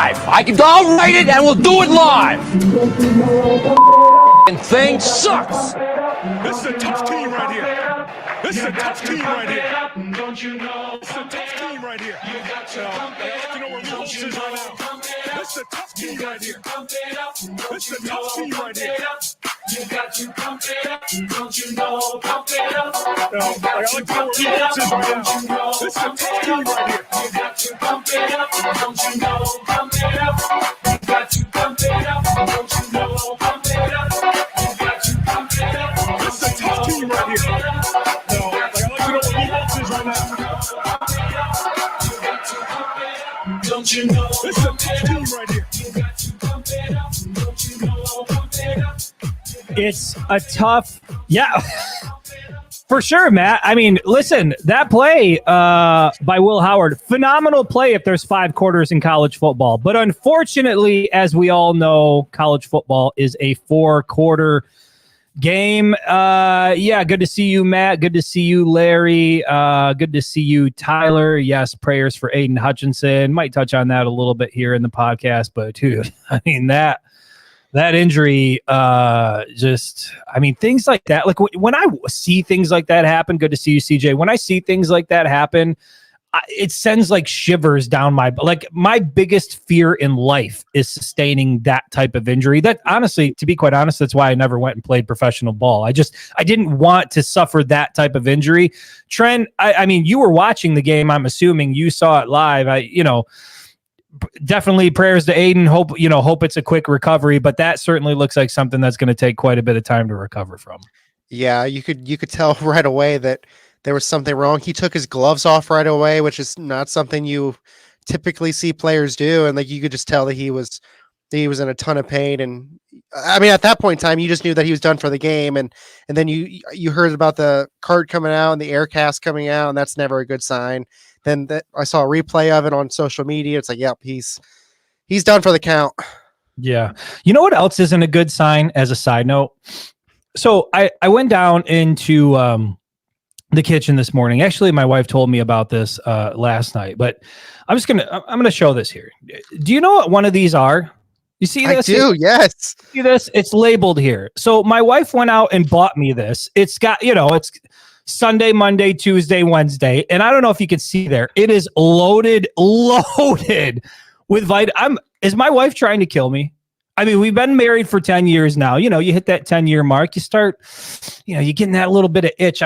live. I'll write it and we'll do it live. And thing sucks. This is a tough team right here. This is a tough team right here. Don't you know? This is a tough team right here. You got to you know where Willis is right now. This is a tough team right here. This is a tough team right here. You got to pump it up. Don't you know? Pump it up. I like to know where Willis is right now. This is a tough team right here. You got to pump it up. Don't you know? Pump it up. You got to pump it up. Don't you know? Pump it up. You got to pump it up. This is a tough team right here. I like to know where Willis is right now. Don't you know? This is a tough team right here. You got to pump it up. Don't you know? Pump it up. It's a tough, yeah, for sure, Matt. I mean, listen, that play by Will Howard, phenomenal play if there's 5 quarters in college football. But unfortunately, as we all know, college football is a 4-quarter game. Yeah, good to see you, Matt. Good to see you, Larry. Good to see you, Tyler. Yes, prayers for Aiden Hutchinson. Might touch on that a little bit here in the podcast, but dude, I mean, that injury, things like that. Like when I see things like that happen, good to see you, CJ. When I see things like that happen, it sends like shivers down my biggest fear in life is sustaining that type of injury. That honestly, to be quite honest, that's why I never went and played professional ball. I didn't want to suffer that type of injury. Trent, I mean, you were watching the game. I'm assuming you saw it live. Definitely prayers to Aiden. Hope it's a quick recovery, but that certainly looks like something that's going to take quite a bit of time to recover from. Yeah, you could tell right away that there was something wrong. He took his gloves off right away, which is not something you typically see players do, and like you could just tell that he was in a ton of pain. And I mean, at that point in time, you just knew that he was done for the game, and then you heard about the cart coming out and the air cast coming out, and that's never a good sign. Then I saw a replay of it on social media. It's like, yep, he's done for the count. Yeah. You know what else isn't a good sign as a side note? So I went down into the kitchen this morning. Actually, my wife told me about this last night, but I'm going to show this here. Do you know what one of these are? You see this? I do, yes. See this? It's labeled here. So my wife went out and bought me this. It's got, it's Sunday, Monday, Tuesday, Wednesday. And I don't know if you can see there. It is loaded with vitamin. Is my wife trying to kill me? I mean, we've been married for 10 years now. You hit that 10-year mark. You start, you're getting that little bit of itch.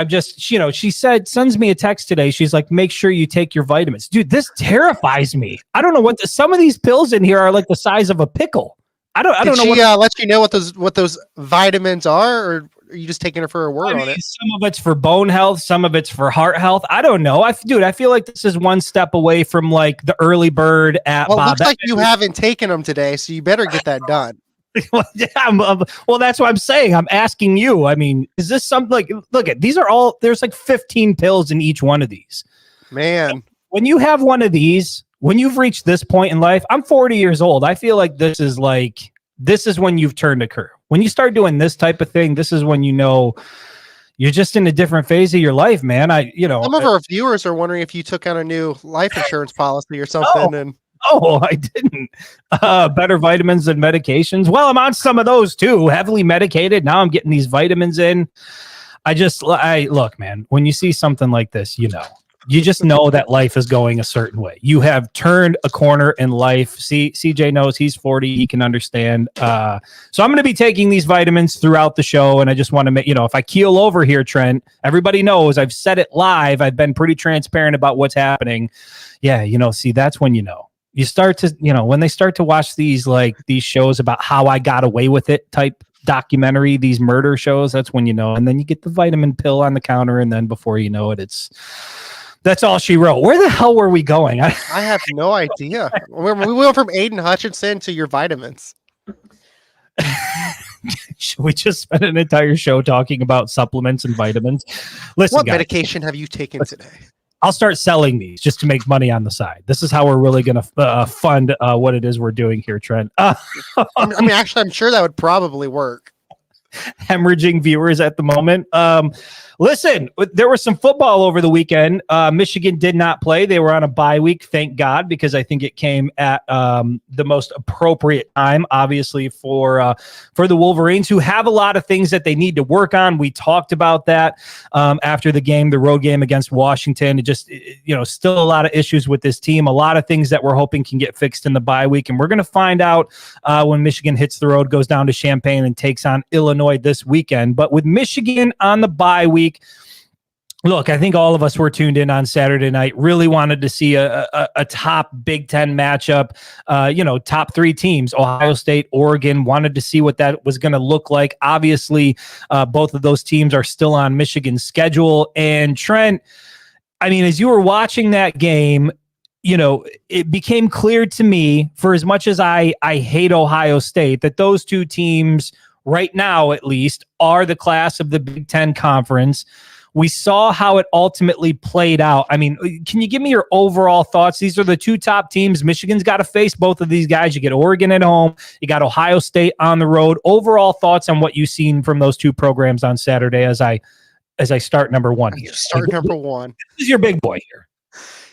She sends me a text today. She's like, make sure you take your vitamins. Dude, this terrifies me. I don't know some of these pills in here are like the size of a pickle. I don't know. Did she let you know what those vitamins are, or are you just taking her for her word on it? Some of it's for bone health, some of it's for heart health. I don't know. I feel like this is one step away from like the early bird at Well, Bob. looks like you haven't taken them today, so you better get that done. Well, that's what I'm saying. I'm asking you. I mean, is this something like, look at, there's like 15 pills in each one of these. Man. When you have one of these, when you've reached this point in life, I'm 40 years old. I feel like this is when you've turned a curve. When you start doing this type of thing, this is when you're just in a different phase of your life, man. Some of our viewers are wondering if you took out a new life insurance policy or something. No, I didn't. Better vitamins than medications. Well, I'm on some of those too, heavily medicated. Now I'm getting these vitamins in. Look, man, when you see something like this, you just know that life is going a certain way. You have turned a corner in life. CJ knows he's 40. He can understand. So I'm going to be taking these vitamins throughout the show. And I just want to make, if I keel over here, Trent, everybody knows I've said it live. I've been pretty transparent about what's happening. Yeah. That's when you start to, when they start to watch these shows about how I got away with it type documentary, these murder shows, that's when, and then you get the vitamin pill on the counter. And then before you know it, that's all she wrote. Where the hell were we going? I have no idea. We went from Aiden Hutchinson to your vitamins. Should we just spend an entire show talking about supplements and vitamins? Listen, what guys, medication have you taken today? I'll start selling these just to make money on the side. This is how we're really going to fund what it is we're doing here, Trent. Actually, I'm sure that would probably work. hemorrhaging viewers at the moment. Listen, there was some football over the weekend. Michigan did not play. They were on a bye week, thank God, because I think it came at the most appropriate time, obviously, for the Wolverines, who have a lot of things that they need to work on. We talked about that after the game, the road game against Washington. It just, still a lot of issues with this team, a lot of things that we're hoping can get fixed in the bye week. And we're going to find out when Michigan hits the road, goes down to Champaign and takes on Illinois this weekend. But with Michigan on the bye week, look, I think all of us were tuned in on Saturday night, really wanted to see a top Big Ten matchup, top three teams, Ohio State, Oregon, wanted to see what that was going to look like. Obviously, both of those teams are still on Michigan's schedule. And Trent, I mean, as you were watching that game, it became clear to me, for as much as I hate Ohio State, that those two teams right now, at least, are the class of the Big Ten Conference. We saw how it ultimately played out. I mean, can you give me your overall thoughts? These are the two top teams. Michigan's got to face both of these guys. You get Oregon at home. You got Ohio State on the road. Overall thoughts on what you've seen from those two programs on Saturday as I start number one here. Number one. This is your big boy here.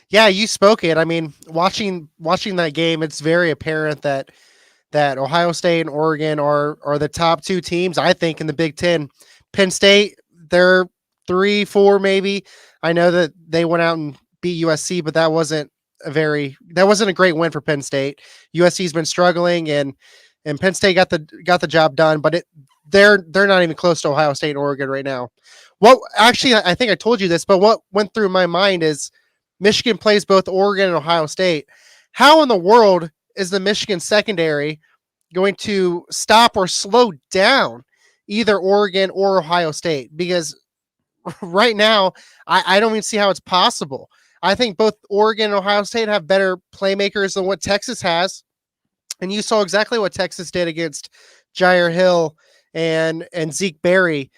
Yeah, you spoke it. I mean, watching that game, it's very apparent that Ohio State and Oregon are the top two teams, I think, in the Big Ten. Penn State, they're 3-4 maybe. I know that they went out and beat USC, but that wasn't a great win for Penn State. USC's been struggling, and Penn State got the job done, but they're not even close to Ohio State and Oregon right now. Well, actually, I think I told you this, but what went through my mind is Michigan plays both Oregon and Ohio State. How in the world is the Michigan secondary going to stop or slow down either Oregon or Ohio State? Because right now, I don't even see how it's possible. I think both Oregon and Ohio State have better playmakers than what Texas has. And you saw exactly what Texas did against Jair Hill and Zeke Berry.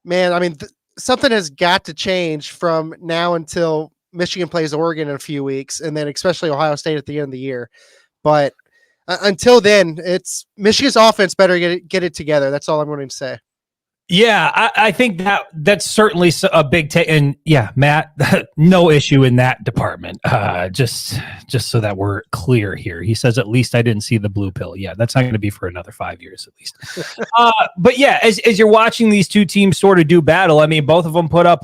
Man, I mean, something has got to change from now until Michigan plays Oregon in a few weeks, and then especially Ohio State at the end of the year. But until then, it's Michigan's offense better get it together. That's all I'm going to say. Yeah, I think that's certainly a big take. And yeah, Matt, no issue in that department. Just so that we're clear here. He says, at least I didn't see the blue pill. Yeah, that's not going to be for another 5 years at least. But yeah, as you're watching these two teams sort of do battle, I mean, both of them put up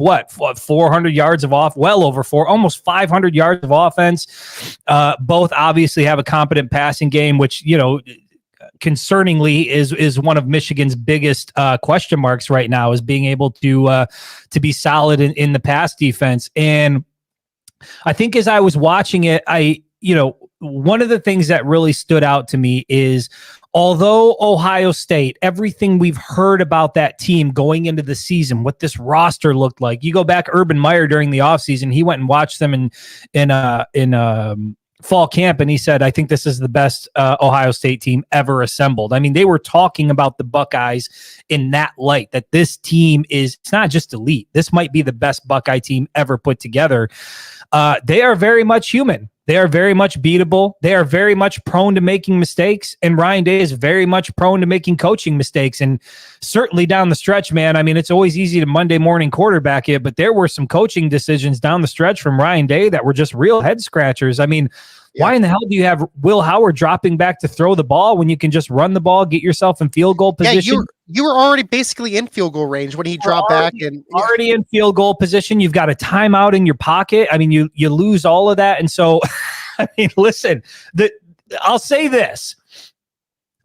400 yards of almost 500 yards of offense. Both obviously have a competent passing game, which, concerningly is one of Michigan's biggest question marks right now, is being able to be solid in the pass defense. And I think as I was watching it, one of the things that really stood out to me is, although Ohio State, everything we've heard about that team going into the season, what this roster looked like, you go back, Urban Meyer during the offseason, he went and watched them in fall camp, and he said, I think this is the best Ohio State team ever assembled. I mean, they were talking about the Buckeyes in that light, that this team it's not just elite. This might be the best Buckeye team ever put together. They are very much human. They are very much beatable. They are very much prone to making mistakes. And Ryan Day is very much prone to making coaching mistakes. And certainly down the stretch, man, I mean, it's always easy to Monday morning quarterback it, but there were some coaching decisions down the stretch from Ryan Day that were just real head scratchers. I mean, why in the hell do you have Will Howard dropping back to throw the ball when you can just run the ball, get yourself in field goal position? Yeah, you were already basically in field goal range when he dropped back. And already in field goal position. You've got a timeout in your pocket. I mean, you lose all of that. And so, I mean, listen, I'll say this.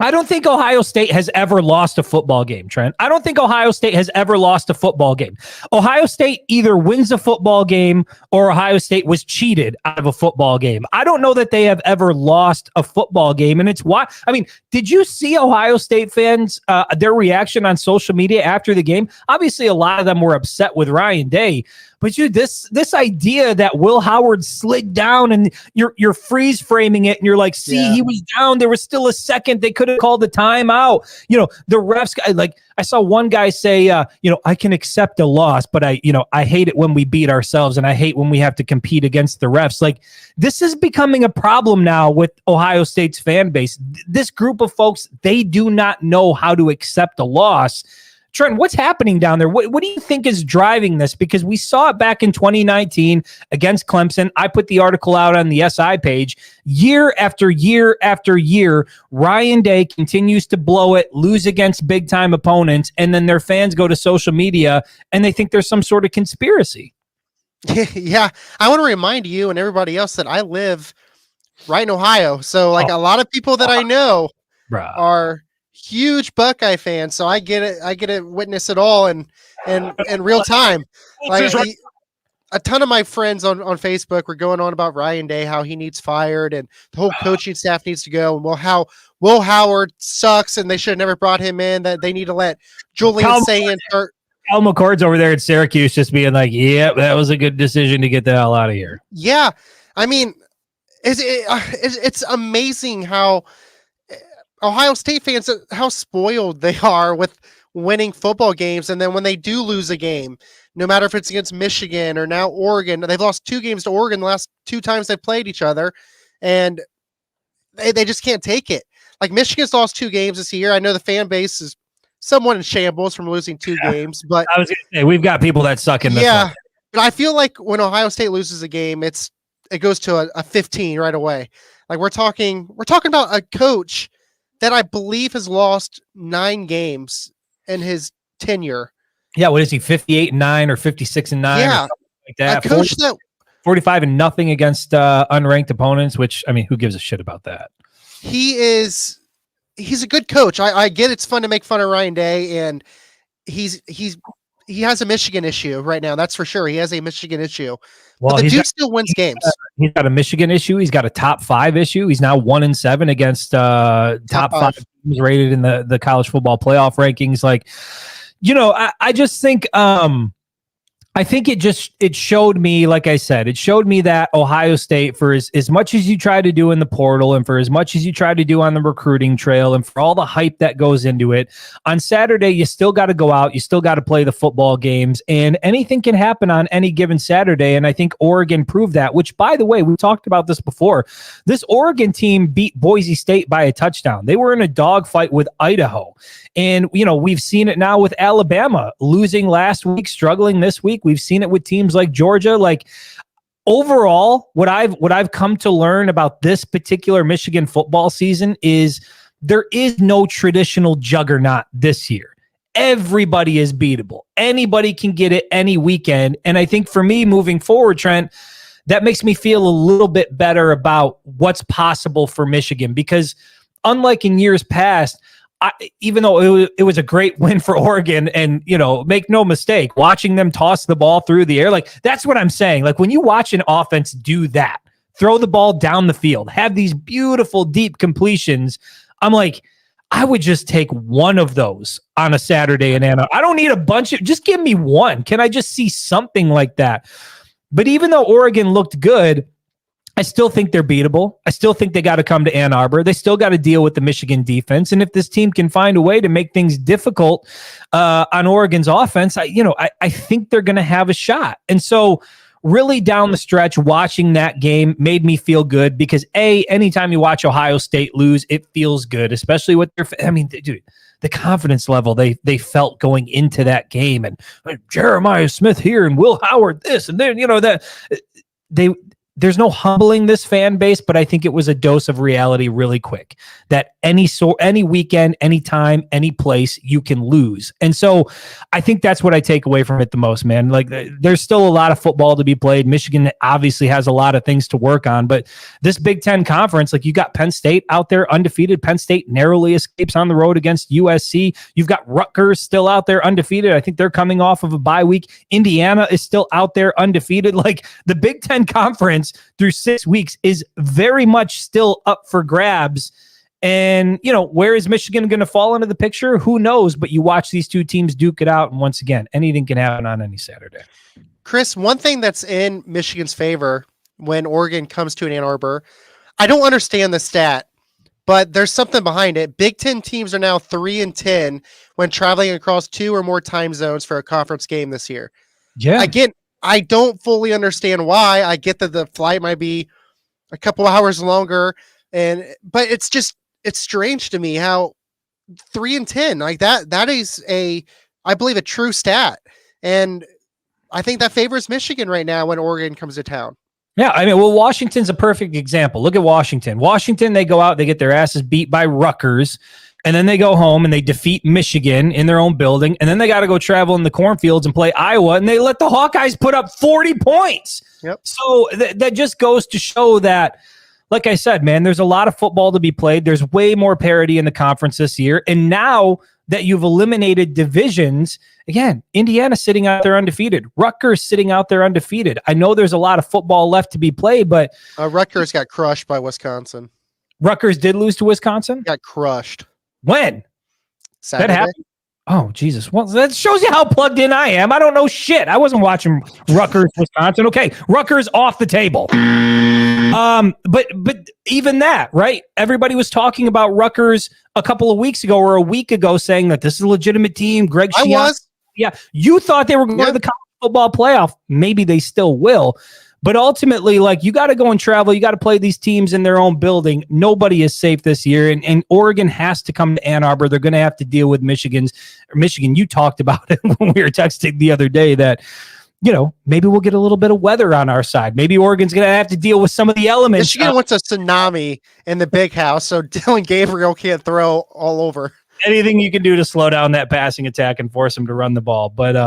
I don't think Ohio State has ever lost a football game, Trent. I don't think Ohio State has ever lost a football game. Ohio State either wins a football game or Ohio State was cheated out of a football game. I don't know that they have ever lost a football game. And it's why, I mean, did you see Ohio State fans, their reaction on social media after the game? Obviously, a lot of them were upset with Ryan Day. But this idea that Will Howard slid down and you're freeze framing it and you're like, see, he was down. There was still a second. They could have called the timeout. The refs, I saw one guy say, I can accept a loss, but I hate it when we beat ourselves and I hate when we have to compete against the refs. Like, this is becoming a problem now with Ohio State's fan base. This group of folks, they do not know how to accept a loss. Trent, what's happening down there? What do you think is driving this? Because we saw it back in 2019 against Clemson. I put the article out on the SI page. Year after year after year, Ryan Day continues to blow it, lose against big-time opponents, and then their fans go to social media and they think there's some sort of conspiracy. Yeah, I want to remind you and everybody else that I live right in Ohio. So, like, a lot of people that I know are huge Buckeye fans. So I get it. I get to witness it all in real time. Like, a ton of my friends on Facebook were going on about Ryan Day, how he needs fired and the whole coaching staff needs to go. And how Will Howard sucks and they should have never brought him in, that they need to let Julian Sayin start. Al McCord's over there at Syracuse just being like, yeah, that was a good decision to get the hell out of here. Yeah. I mean, it's amazing how Ohio State fans, how spoiled they are with winning football games. And then when they do lose a game, no matter if it's against Michigan or now Oregon, they've lost 2 games to Oregon the last 2 times they've played each other. And they just can't take it. Like, Michigan's lost 2 games this year. I know the fan base is somewhat in shambles from losing 2 games, but I was going to say, we've got people that suck in this. Yeah. But I feel like when Ohio State loses a game, it goes to a 15 right away. Like, we're talking about a coach that I believe has lost 9 games in his tenure. Yeah, what is he, 58-9 or 56-9? Yeah, like that. A coach 45-0 against unranked opponents. Which, I mean, who gives a shit about that? He's a good coach. I get it's fun to make fun of Ryan Day, and he has a Michigan issue right now. That's for sure. He has a Michigan issue. Well, but the dude still wins games. He's got a Michigan issue. He's got a top 5 issue. He's now 1-7 against top 5 teams rated in the college football playoff rankings. Like, I just think I think it showed me, like I said, it showed me that Ohio State, for as much as you try to do in the portal and for as much as you try to do on the recruiting trail and for all the hype that goes into it, on Saturday, you still got to go out. You still got to play the football games, and anything can happen on any given Saturday. And I think Oregon proved that, which, by the way, we talked about this before. This Oregon team beat Boise State by a touchdown. They were in a dogfight with Idaho. And, we've seen it now with Alabama losing last week, struggling this week. We've seen it with teams like Georgia. Like, overall, what I've come to learn about this particular Michigan football season is there is no traditional juggernaut this year. Everybody is beatable. Anybody can get it any weekend. And I think for me moving forward, Trent, that makes me feel a little bit better about what's possible for Michigan, because unlike in years past, even though it was a great win for Oregon, and, make no mistake, watching them toss the ball through the air, like, that's what I'm saying. Like, when you watch an offense do that, throw the ball down the field, have these beautiful deep completions, I'm like, I would just take one of those on a Saturday in Anna. I don't need a bunch of, just give me one. Can I just see something like that? But even though Oregon looked good, I still think they're beatable. I still think they got to come to Ann Arbor. They still got to deal with the Michigan defense. And if this team can find a way to make things difficult on Oregon's offense, I think they're going to have a shot. And so really down the stretch, watching that game made me feel good because anytime you watch Ohio State lose, it feels good, especially with dude, the confidence level they felt going into that game, and Jeremiah Smith here and Will Howard this, and then, there's no humbling this fan base, but I think it was a dose of reality really quick that any weekend, any time, any place you can lose. And so I think that's what I take away from it the most, man. Like, there's still a lot of football to be played. Michigan obviously has a lot of things to work on, but this Big Ten conference, like, you got Penn State out there undefeated. Penn State narrowly escapes on the road against USC. You've got Rutgers still out there undefeated. I think they're coming off of a bye week. Indiana is still out there undefeated. Like, the Big Ten conference through 6 weeks is very much still up for grabs. And, where is Michigan going to fall into the picture? Who knows? But you watch these two teams duke it out. And once again, anything can happen on any Saturday. Chris, one thing that's in Michigan's favor when Oregon comes to Ann Arbor, I don't understand the stat, but there's something behind it. Big Ten teams are now 3-10 when traveling across 2 or more time zones for a conference game this year. Yeah. Again, I don't fully understand why. I get that the flight might be a couple hours longer, but it's strange to me how 3-10 like that is a I believe, a true stat. And I think that favors Michigan right now when Oregon comes to town. Yeah, I mean, well, Washington's a perfect example. Look at Washington. Washington, they go out, they get their asses beat by Rutgers, and then they go home and they defeat Michigan in their own building, and then they got to go travel in the cornfields and play Iowa, and they let the Hawkeyes put up 40 points. Yep. So that just goes to show that, like I said, man, there's a lot of football to be played. There's way more parity in the conference this year, and now that you've eliminated divisions, again, Indiana sitting out there undefeated. Rutgers sitting out there undefeated. I know there's a lot of football left to be played, but Rutgers got crushed by Wisconsin. Rutgers did lose to Wisconsin? Got crushed. When? Saturday. That happened? Oh, Jesus. Well, that shows you how plugged in I am. I don't know shit. I wasn't watching Rutgers, Wisconsin. Okay, Rutgers off the table. But even that, right? Everybody was talking about Rutgers a couple of weeks ago or a week ago, saying that this is a legitimate team. Greg I Schiano, was. yeah, you thought they were going to the college football playoff. Maybe they still will. But ultimately, like, you got to go and travel. You got to play these teams in their own building. Nobody is safe this year. And Oregon has to come to Ann Arbor. They're going to have to deal with Michigan. You talked about it when we were texting the other day that, you know, maybe we'll get a little bit of weather on our side. Maybe Oregon's going to have to deal with some of the elements. Michigan wants a tsunami in the big house, so Dylan Gabriel can't throw all over. Anything you can do to slow down that passing attack and force them to run the ball. But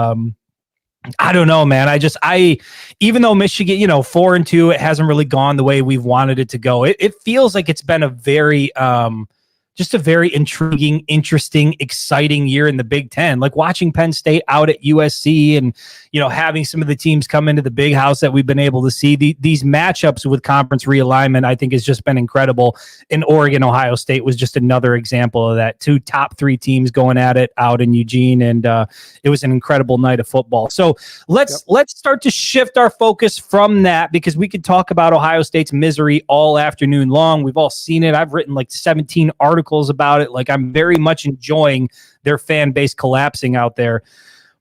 I don't know, man. Even though Michigan, 4-2, it hasn't really gone the way we've wanted it to go. It feels like it's been a very, just a very intriguing, interesting, exciting year in the Big Ten. Like watching Penn State out at USC and, having some of the teams come into the big house that we've been able to see. These matchups with conference realignment, I think, has just been incredible. And Oregon, Ohio State was just another example of that. 2 top 3 teams going at it out in Eugene. And it was an incredible night of football. So let's start to shift our focus from that, because we could talk about Ohio State's misery all afternoon long. We've all seen it. I've written like 17 articles about it. Like, I'm very much enjoying their fan base collapsing out there.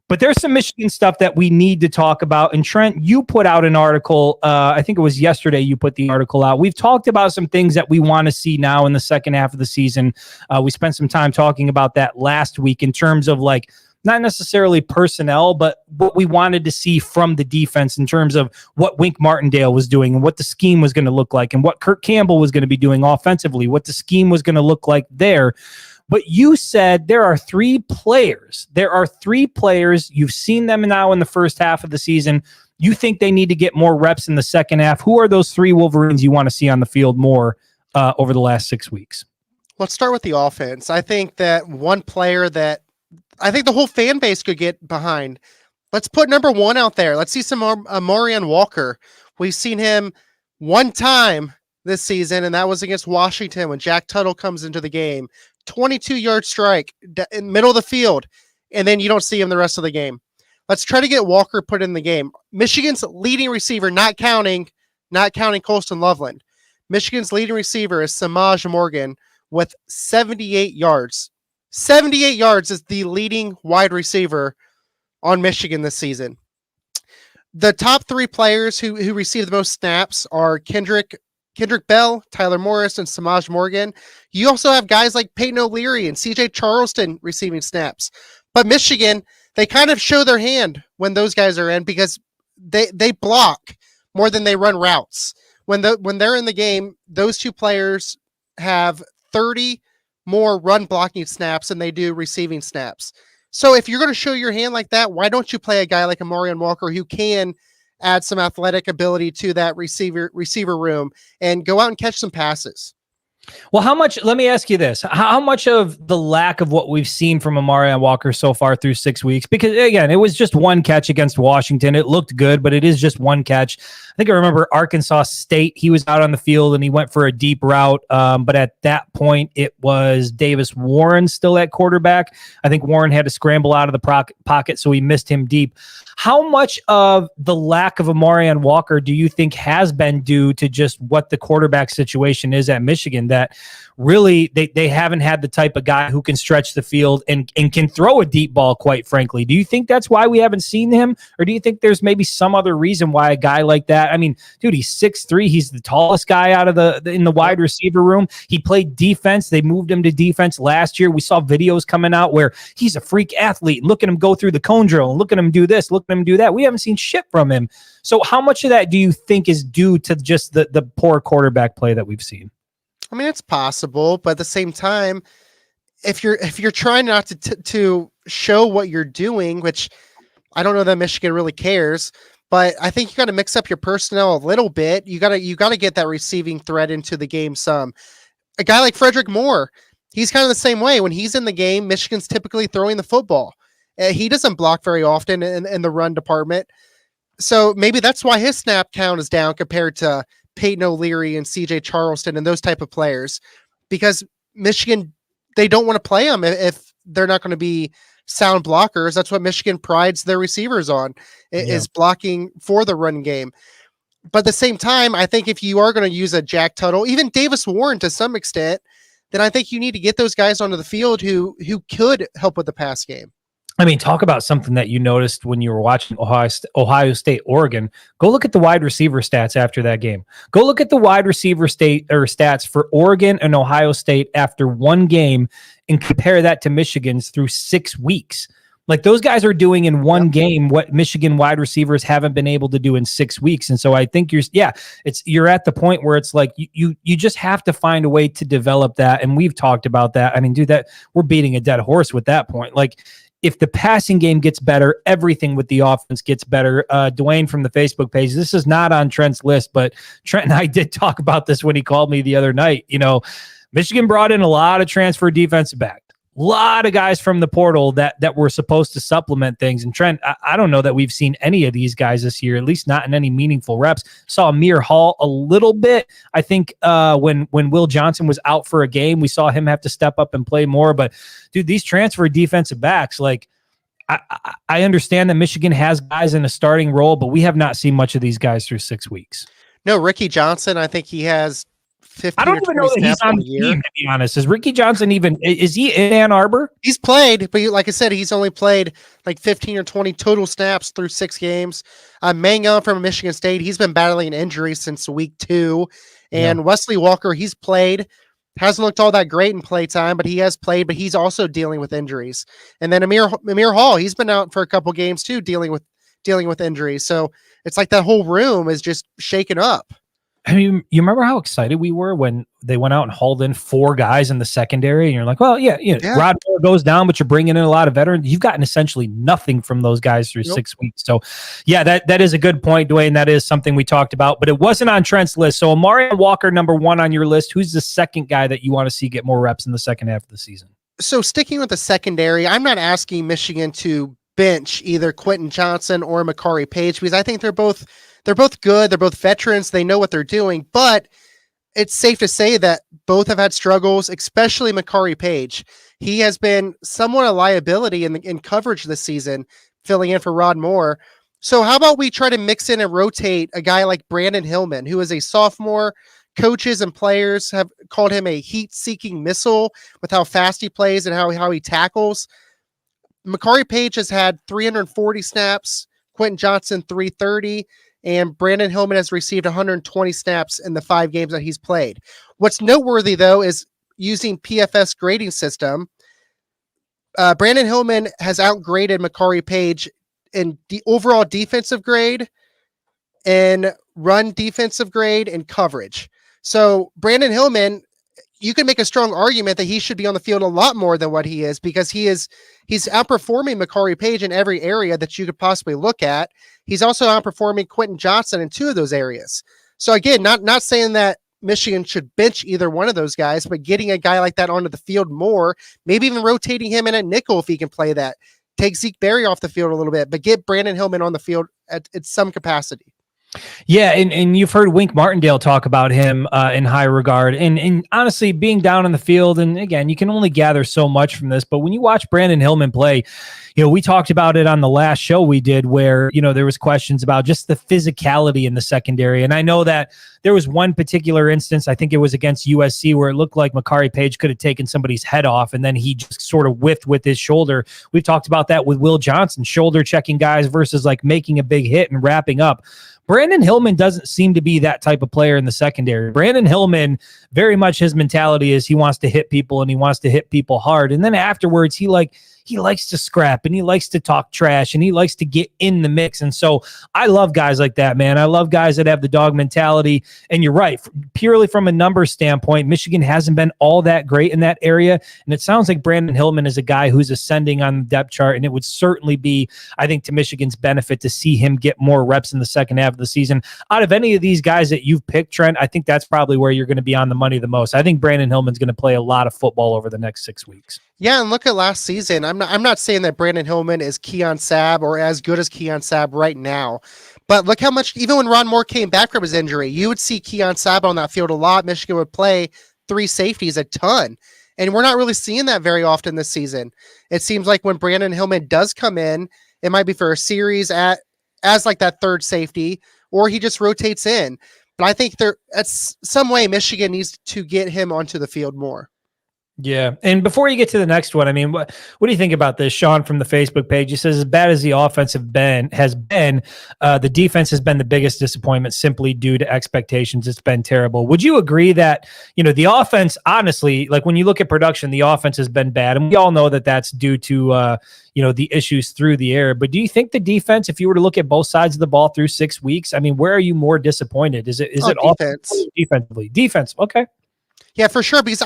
But there's some Michigan stuff that we need to talk about. And Trent, you put out an article. I think it was yesterday you put the article out. We've talked about some things that we want to see now in the second half of the season. We spent some time talking about that last week in terms of, like, not necessarily personnel, but what we wanted to see from the defense in terms of what Wink Martindale was doing and what the scheme was going to look like and what Kirk Campbell was going to be doing offensively, what the scheme was going to look like there. But you said there are 3 players. You've seen them now in the first half of the season. You think they need to get more reps in the second half. Who are those 3 Wolverines you want to see on the field more over the last 6 weeks? Let's start with the offense. I think that one player that I think the whole fan base could get behind. Let's put number 1 out there. Let's see some more Morian Walker. We've seen him one time this season, and that was against Washington when Jack Tuttle comes into the game. 22-yard strike in the middle of the field, and then you don't see him the rest of the game. Let's try to get Walker put in the game. Michigan's leading receiver, not counting Colston Loveland. Michigan's leading receiver is Samaj Morgan with 78 yards. 78 yards is the leading wide receiver on Michigan this season. The top 3 players who receive the most snaps are Kendrick Bell, Tyler Morris, and Samaj Morgan. You also have guys like Peyton O'Leary and CJ Charleston receiving snaps. But Michigan, they kind of show their hand when those guys are in, because they block more than they run routes. When they're in the game, those 2 players have 30 more run blocking snaps than they do receiving snaps. So if you're going to show your hand like that, why don't you play a guy like Morian Walker who can add some athletic ability to that receiver room and go out and catch some passes? Well, let me ask you this. How much of the lack of what we've seen from Amarian Walker so far through 6 weeks, because again, it was just 1 catch against Washington. It looked good, but it is just 1 catch. I think I remember Arkansas State. He was out on the field and he went for a deep route. But at that point, it was Davis Warren still at quarterback. I think Warren had to scramble out of the pocket, so he missed him deep. How much of the lack of Amarian Walker do you think has been due to just what the quarterback situation is at Michigan? That that really they haven't had the type of guy who can stretch the field and can throw a deep ball, quite frankly. Do you think that's why we haven't seen him? Or do you think there's maybe some other reason why a guy like that, I mean, dude, he's 6'3", he's the tallest guy out of in the wide receiver room. He played defense. They moved him to defense last year. We saw videos coming out where he's a freak athlete. Look at him go through the cone drill and look at him do this, look at him do that. We haven't seen shit from him. So how much of that do you think is due to just the poor quarterback play that we've seen? I mean, it's possible, but at the same time, if you're trying not to show what you're doing, which I don't know that Michigan really cares, but I think you got to mix up your personnel a little bit. You got to get that receiving threat into the game some. A guy like Frederick Moore, he's kind of the same way. When he's in the game, Michigan's typically throwing the football. He doesn't block very often in the run department. So maybe that's why his snap count is down compared to Peyton O'Leary and CJ Charleston and those type of players, because Michigan, they don't want to play them if they're not going to be sound blockers. That's what Michigan prides their receivers on, is blocking for the run game. But at the same time, I think if you are going to use a Jack Tuttle, even Davis Warren to some extent, then I think you need to get those guys onto the field who could help with the pass game. I mean, talk about something that you noticed when you were watching Ohio State, Oregon. Go look at the wide receiver stats after that game. Go look at the wide receiver stats for Oregon and Ohio State after one game and compare that to Michigan's through 6 weeks. Like, those guys are doing in one game what Michigan wide receivers haven't been able to do in 6 weeks. And so I think you're at the point where it's like you just have to find a way to develop that. And we've talked about that. I mean, dude, that we're beating a dead horse with that point. Like, if the passing game gets better, everything with the offense gets better. Dwayne from the Facebook page, this is not on Trent's list, but Trent and I did talk about this when he called me the other night. You know, Michigan brought in a lot of transfer defensive back. A lot of guys from the portal that were supposed to supplement things. And Trent, I don't know that we've seen any of these guys this year, at least not in any meaningful reps. Saw Amir Hall a little bit. I think when Will Johnson was out for a game, we saw him have to step up and play more. But dude, these transfer defensive backs, like, I understand that Michigan has guys in a starting role, but we have not seen much of these guys through 6 weeks. No, Ricky Johnson, I think he has 15 I don't even know that he's on the team, to be honest. Is Ricky Johnson is he in Ann Arbor? He's played, but like I said, he's only played like 15 or 20 total snaps through 6 games. Mangun from Michigan State, he's been battling an injury since week 2. And Wesley Walker, he's played, hasn't looked all that great in play time, but he has played, but he's also dealing with injuries. And then Amir Hall, he's been out for a couple games too, dealing with injuries. So it's like that whole room is just shaken up. I mean, you remember how excited we were when they went out and hauled in 4 guys in the secondary, and you're like, well, Rod Moore goes down, but you're bringing in a lot of veterans. You've gotten essentially nothing from those guys through 6 weeks. So, yeah, that is a good point, Dwayne. That is something we talked about, but it wasn't on Trent's list. So, Amari Walker, number 1 on your list. Who's the second guy that you want to see get more reps in the second half of the season? So, sticking with the secondary, I'm not asking Michigan to bench either Quentin Johnson or Makari Page, because I think they're both good. They're both veterans. They know what they're doing, but it's safe to say that both have had struggles, especially Makari Page. He has been somewhat a liability in coverage this season, filling in for Rod Moore. So how about we try to mix in and rotate a guy like Brandon Hillman, who is a sophomore. Coaches and players have called him a heat-seeking missile with how fast he plays and how he tackles. Makari Page has had 340 snaps, Quentin Johnson 330, and Brandon Hillman has received 120 snaps in the 5 games that he's played. What's noteworthy, though, is using PFF's grading system, Brandon Hillman has outgraded Makari Page in the overall defensive grade, and run defensive grade, and coverage. So Brandon Hillman, you can make a strong argument that he should be on the field a lot more than what he is, because he's outperforming Makari Page in every area that you could possibly look at. He's also outperforming Quentin Johnson in 2 of those areas. So again, not saying that Michigan should bench either one of those guys, but getting a guy like that onto the field more, maybe even rotating him in at nickel if he can play that. Take Zeke Berry off the field a little bit, but get Brandon Hillman on the field at some capacity. Yeah, and you've heard Wink Martindale talk about him in high regard. And honestly, being down in the field, and again, you can only gather so much from this, but when you watch Brandon Hillman play, we talked about it on the last show we did where, there was questions about just the physicality in the secondary. And I know that there was one particular instance, I think it was against USC, where it looked like Makari Page could have taken somebody's head off, and then he just sort of whiffed with his shoulder. We've talked about that with Will Johnson, shoulder checking guys versus like making a big hit and wrapping up. Brandon Hillman doesn't seem to be that type of player in the secondary. Brandon Hillman, very much his mentality is he wants to hit people and he wants to hit people hard. And then afterwards, he likes to scrap and he likes to talk trash and he likes to get in the mix. And so I love guys like that, man. I love guys that have the dog mentality. And you're right, purely from a numbers standpoint, Michigan hasn't been all that great in that area. And it sounds like Brandon Hillman is a guy who's ascending on the depth chart. And it would certainly be, I think, to Michigan's benefit to see him get more reps in the second half of the season. Out of any of these guys that you've picked, Trent, I think that's probably where you're going to be on the money the most. I think Brandon Hillman's going to play a lot of football over the next 6 weeks. Yeah, and look at last season. I'm not saying that Brandon Hillman is Keon Sabb or as good as Keon Sabb right now, but look how much, even when Ron Moore came back from his injury, you would see Keon Sabb on that field a lot. Michigan would play 3 safeties a ton, and we're not really seeing that very often this season. It seems like when Brandon Hillman does come in, it might be for a series as like that third safety, or he just rotates in. But I think at some way Michigan needs to get him onto the field more. Yeah. And before you get to the next one, I mean, what do you think about this? Sean from the Facebook page, he says, as bad as the offense has been, the defense has been the biggest disappointment simply due to expectations. It's been terrible. Would you agree that, the offense, honestly, like when you look at production, the offense has been bad. And we all know that that's due to, the issues through the air. But do you think the defense, if you were to look at both sides of the ball through 6 weeks, I mean, where are you more disappointed? Is it defense? Defensively? Defense. Okay. Yeah, for sure. Because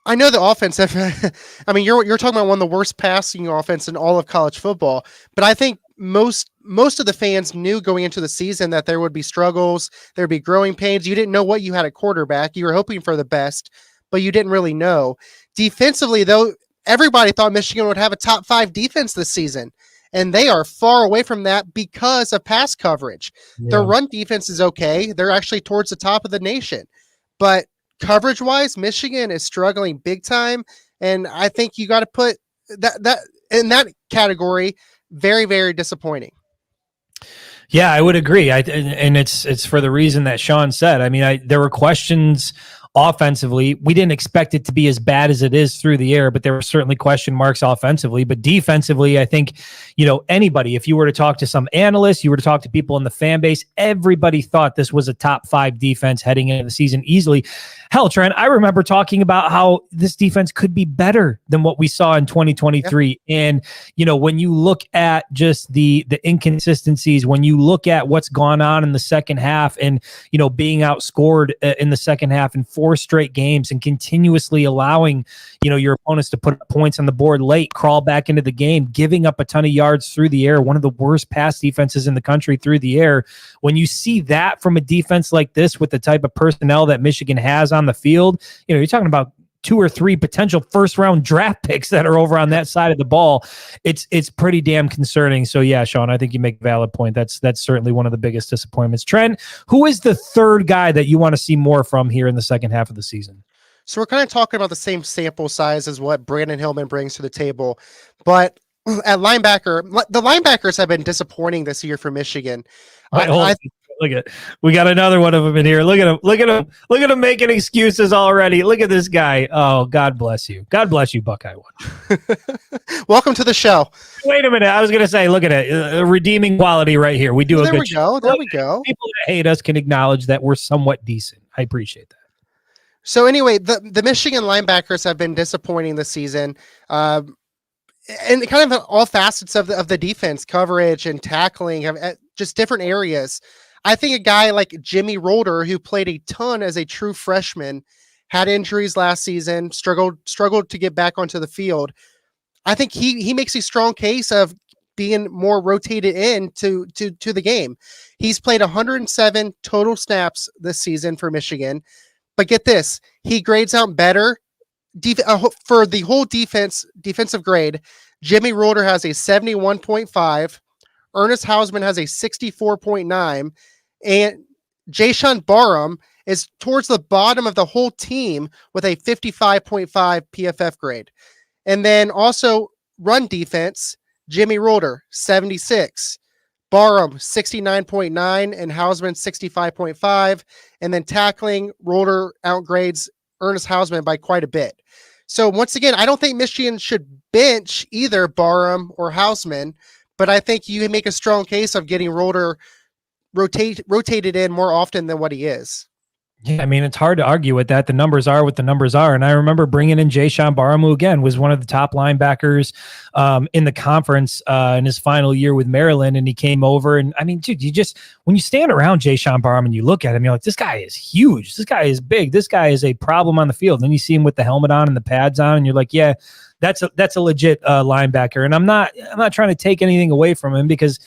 I know the offense. I mean, you're talking about one of the worst passing offense in all of college football. But I think most of the fans knew going into the season that there would be struggles, there would be growing pains. You didn't know what you had at quarterback. You were hoping for the best, but you didn't really know. Defensively, though, everybody thought Michigan would have a top 5 defense this season, and they are far away from that because of pass coverage. Yeah. Their run defense is okay. They're actually towards the top of the nation, but coverage-wise, Michigan is struggling big time, and I think you got to put that in that category. Very, very disappointing. Yeah, I would agree. And it's for the reason that Sean said. I mean, there were questions offensively. We didn't expect it to be as bad as it is through the air, but there were certainly question marks offensively. But defensively, I think, anybody, if you were to talk to some analysts, you were to talk to people in the fan base, everybody thought this was a top 5 defense heading into the season easily. Hell, Trent, I remember talking about how this defense could be better than what we saw in 2023. Yeah. And, when you look at just the inconsistencies, when you look at what's gone on in the second half and, being outscored in the second half in 4 straight games and continuously allowing, your opponents to put points on the board late, crawl back into the game, giving up a ton of yards through the air, one of the worst pass defenses in the country through the air. When you see that from a defense like this with the type of personnel that Michigan has on the field, you're talking about 2 or 3 potential first-round draft picks that are over on that side of the ball. It's pretty damn concerning. So yeah, Sean, I think you make a valid point. That's certainly one of the biggest disappointments. Trent, who is the third guy that you want to see more from here in the second half of the season? So we're kind of talking about the same sample size as what Brandon Hillman brings to the table, but at linebacker, the linebackers have been disappointing this year for Michigan. Look at, we got another one of them in here. Look at him making excuses already. Look at this guy. Oh, God bless you. God bless you, Buckeye One. Welcome to the show. Wait a minute. I was going to say, look at it. A redeeming quality right here. We do a good job. There we go. People that hate us can acknowledge that we're somewhat decent. I appreciate that. So anyway, the Michigan linebackers have been disappointing this season. And kind of all facets of the defense, coverage and tackling, just different areas. I think a guy like Jimmy Rolder, who played a ton as a true freshman, had injuries last season, struggled to get back onto the field. I think he makes a strong case of being more rotated in to the game. He's played 107 total snaps this season for Michigan. But get this, he grades out better for the whole defensive grade. Jimmy Rolder has a 71.5. Ernest Hausman has a 64.9, and Jayshawn Barham is towards the bottom of the whole team with a 55.5 PFF grade. And then also run defense, Jimmy Rolder, 76. Barham, 69.9, and Hausman, 65.5. And then tackling, Rolder outgrades Ernest Hausman by quite a bit. So once again, I don't think Michigan should bench either Barham or Hausman, but I think you make a strong case of getting Rolder rotated in more often than what he is. Yeah, I mean, it's hard to argue with that. The numbers are what the numbers are. And I remember bringing in Jayshawn Barham, who again was one of the top linebackers in the conference in his final year with Maryland. And he came over. And I mean, dude, when you stand around Jayshawn Barham and you look at him, you're like, this guy is huge. This guy is big. This guy is a problem on the field. And then you see him with the helmet on and the pads on, and you're like, yeah, that's a legit linebacker. And I'm not trying to take anything away from him because,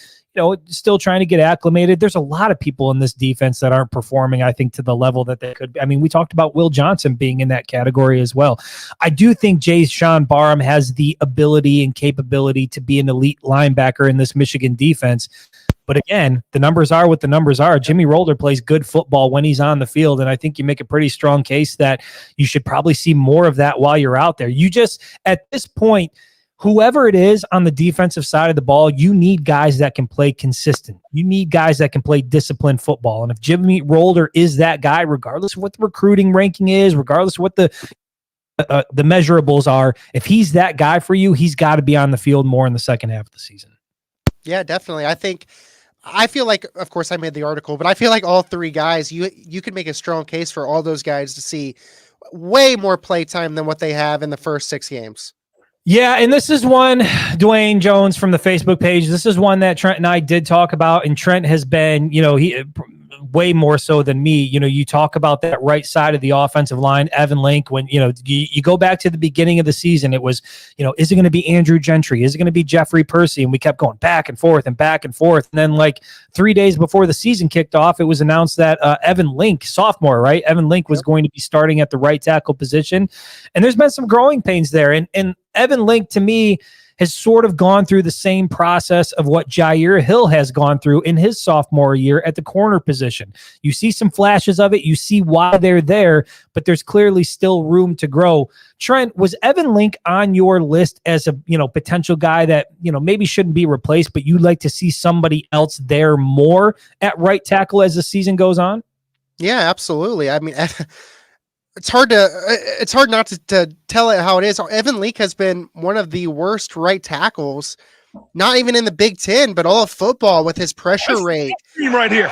still trying to get acclimated. There's a lot of people in this defense that aren't performing, I think, to the level that they could be. I mean, we talked about Will Johnson being in that category as well. I do think Jayshawn Barham has the ability and capability to be an elite linebacker in this Michigan defense. But again, the numbers are what the numbers are. Jimmy Rolder plays good football when he's on the field, and I think you make a pretty strong case that you should probably see more of that while you're out there. You just, at this point, whoever it is on the defensive side of the ball, you need guys that can play consistent. You need guys that can play disciplined football. And if Jimmy Rolder is that guy, regardless of what the recruiting ranking is, regardless of what the measurables are, if he's that guy for you, he's got to be on the field more in the second half of the season. Yeah, definitely. I feel like, of course, I made the article, but I feel like all three guys, you could make a strong case for all those guys to see way more play time than what they have in the first 6 games. Yeah, and this is one, Dwayne Jones from the Facebook page, this is one that Trent and I did talk about, and Trent has been, he way more so than me. You talk about that right side of the offensive line, Evan Link, when, you go back to the beginning of the season, it was, is it going to be Andrew Gentry? Is it going to be Jeffrey Percy? And we kept going back and forth and back and forth. And then like 3 days before the season kicked off, it was announced that Evan Link, sophomore, right? Evan Link was going to be starting at the right tackle position. And there's been some growing pains there. And Evan Link, to me, has sort of gone through the same process of what Jair Hill has gone through in his sophomore year at the corner position. You see some flashes of it. You see why they're there, but there's clearly still room to grow. Trent, was Evan Link on your list as a potential guy that maybe shouldn't be replaced, but you'd like to see somebody else there more at right tackle as the season goes on? Yeah, absolutely. I mean, it's hard not to tell it how it is. Evan Link has been one of the worst right tackles, not even in the Big Ten, but all of football, with his pressure rate. Right here.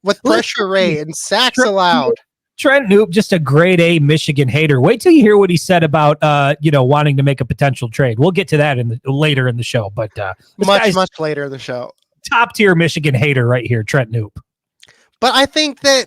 with pressure rate and sacks allowed. Trent Knoop, just a grade A Michigan hater. Wait till you hear what he said about wanting to make a potential trade. We'll get to that later in the show, but much later in the show. Top tier Michigan hater right here, Trent Knoop. But I think that,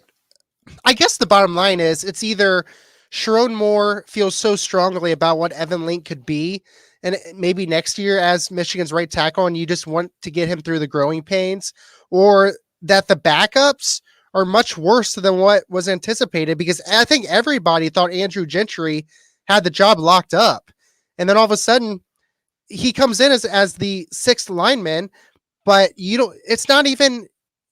I guess the bottom line is, it's either Sharon Moore feels so strongly about what Evan Link could be, and maybe next year as Michigan's right tackle, and you just want to get him through the growing pains, or that the backups are much worse than what was anticipated, because I think everybody thought Andrew Gentry had the job locked up. And then all of a sudden he comes in as the 6th lineman, but it's not even,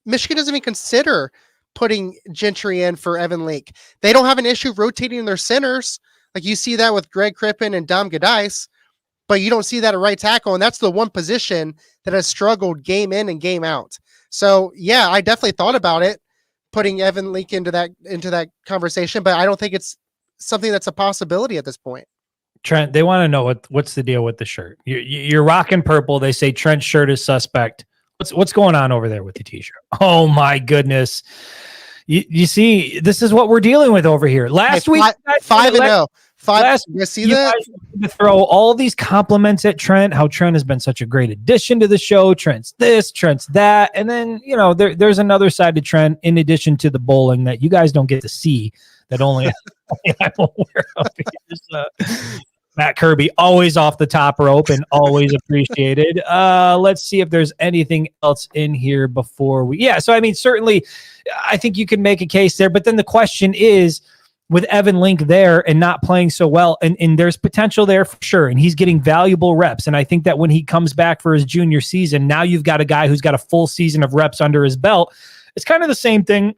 Michigan doesn't even consider putting Gentry in for Evan Link. They don't have an issue rotating their centers. Like you see that with Greg Crippen and Dom Gadice, but you don't see that at right tackle. And that's the one position that has struggled game in and game out. So yeah, I definitely thought about it, putting Evan Link into that conversation, but I don't think it's something that's a possibility at this point. Trent, they want to know what's the deal with the shirt. You're rocking purple. They say Trent's shirt is suspect. What's going on over there with the t-shirt? Oh my goodness. You see, this is what we're dealing with over here. Last week, 5-0. You see that? To throw all these compliments at Trent, how Trent has been such a great addition to the show. Trent's this, Trent's that. And then, there's another side to Trent in addition to the bowling that you guys don't get to see, that only I'm aware of. Matt Kirby, always off the top rope and always appreciated. Let's see if there's anything else in here before we. Yeah, so I mean, certainly, I think you can make a case there. But then the question is, with Evan Link there and not playing so well, and there's potential there for sure, and he's getting valuable reps. And I think that when he comes back for his junior season, now you've got a guy who's got a full season of reps under his belt. It's kind of the same thing.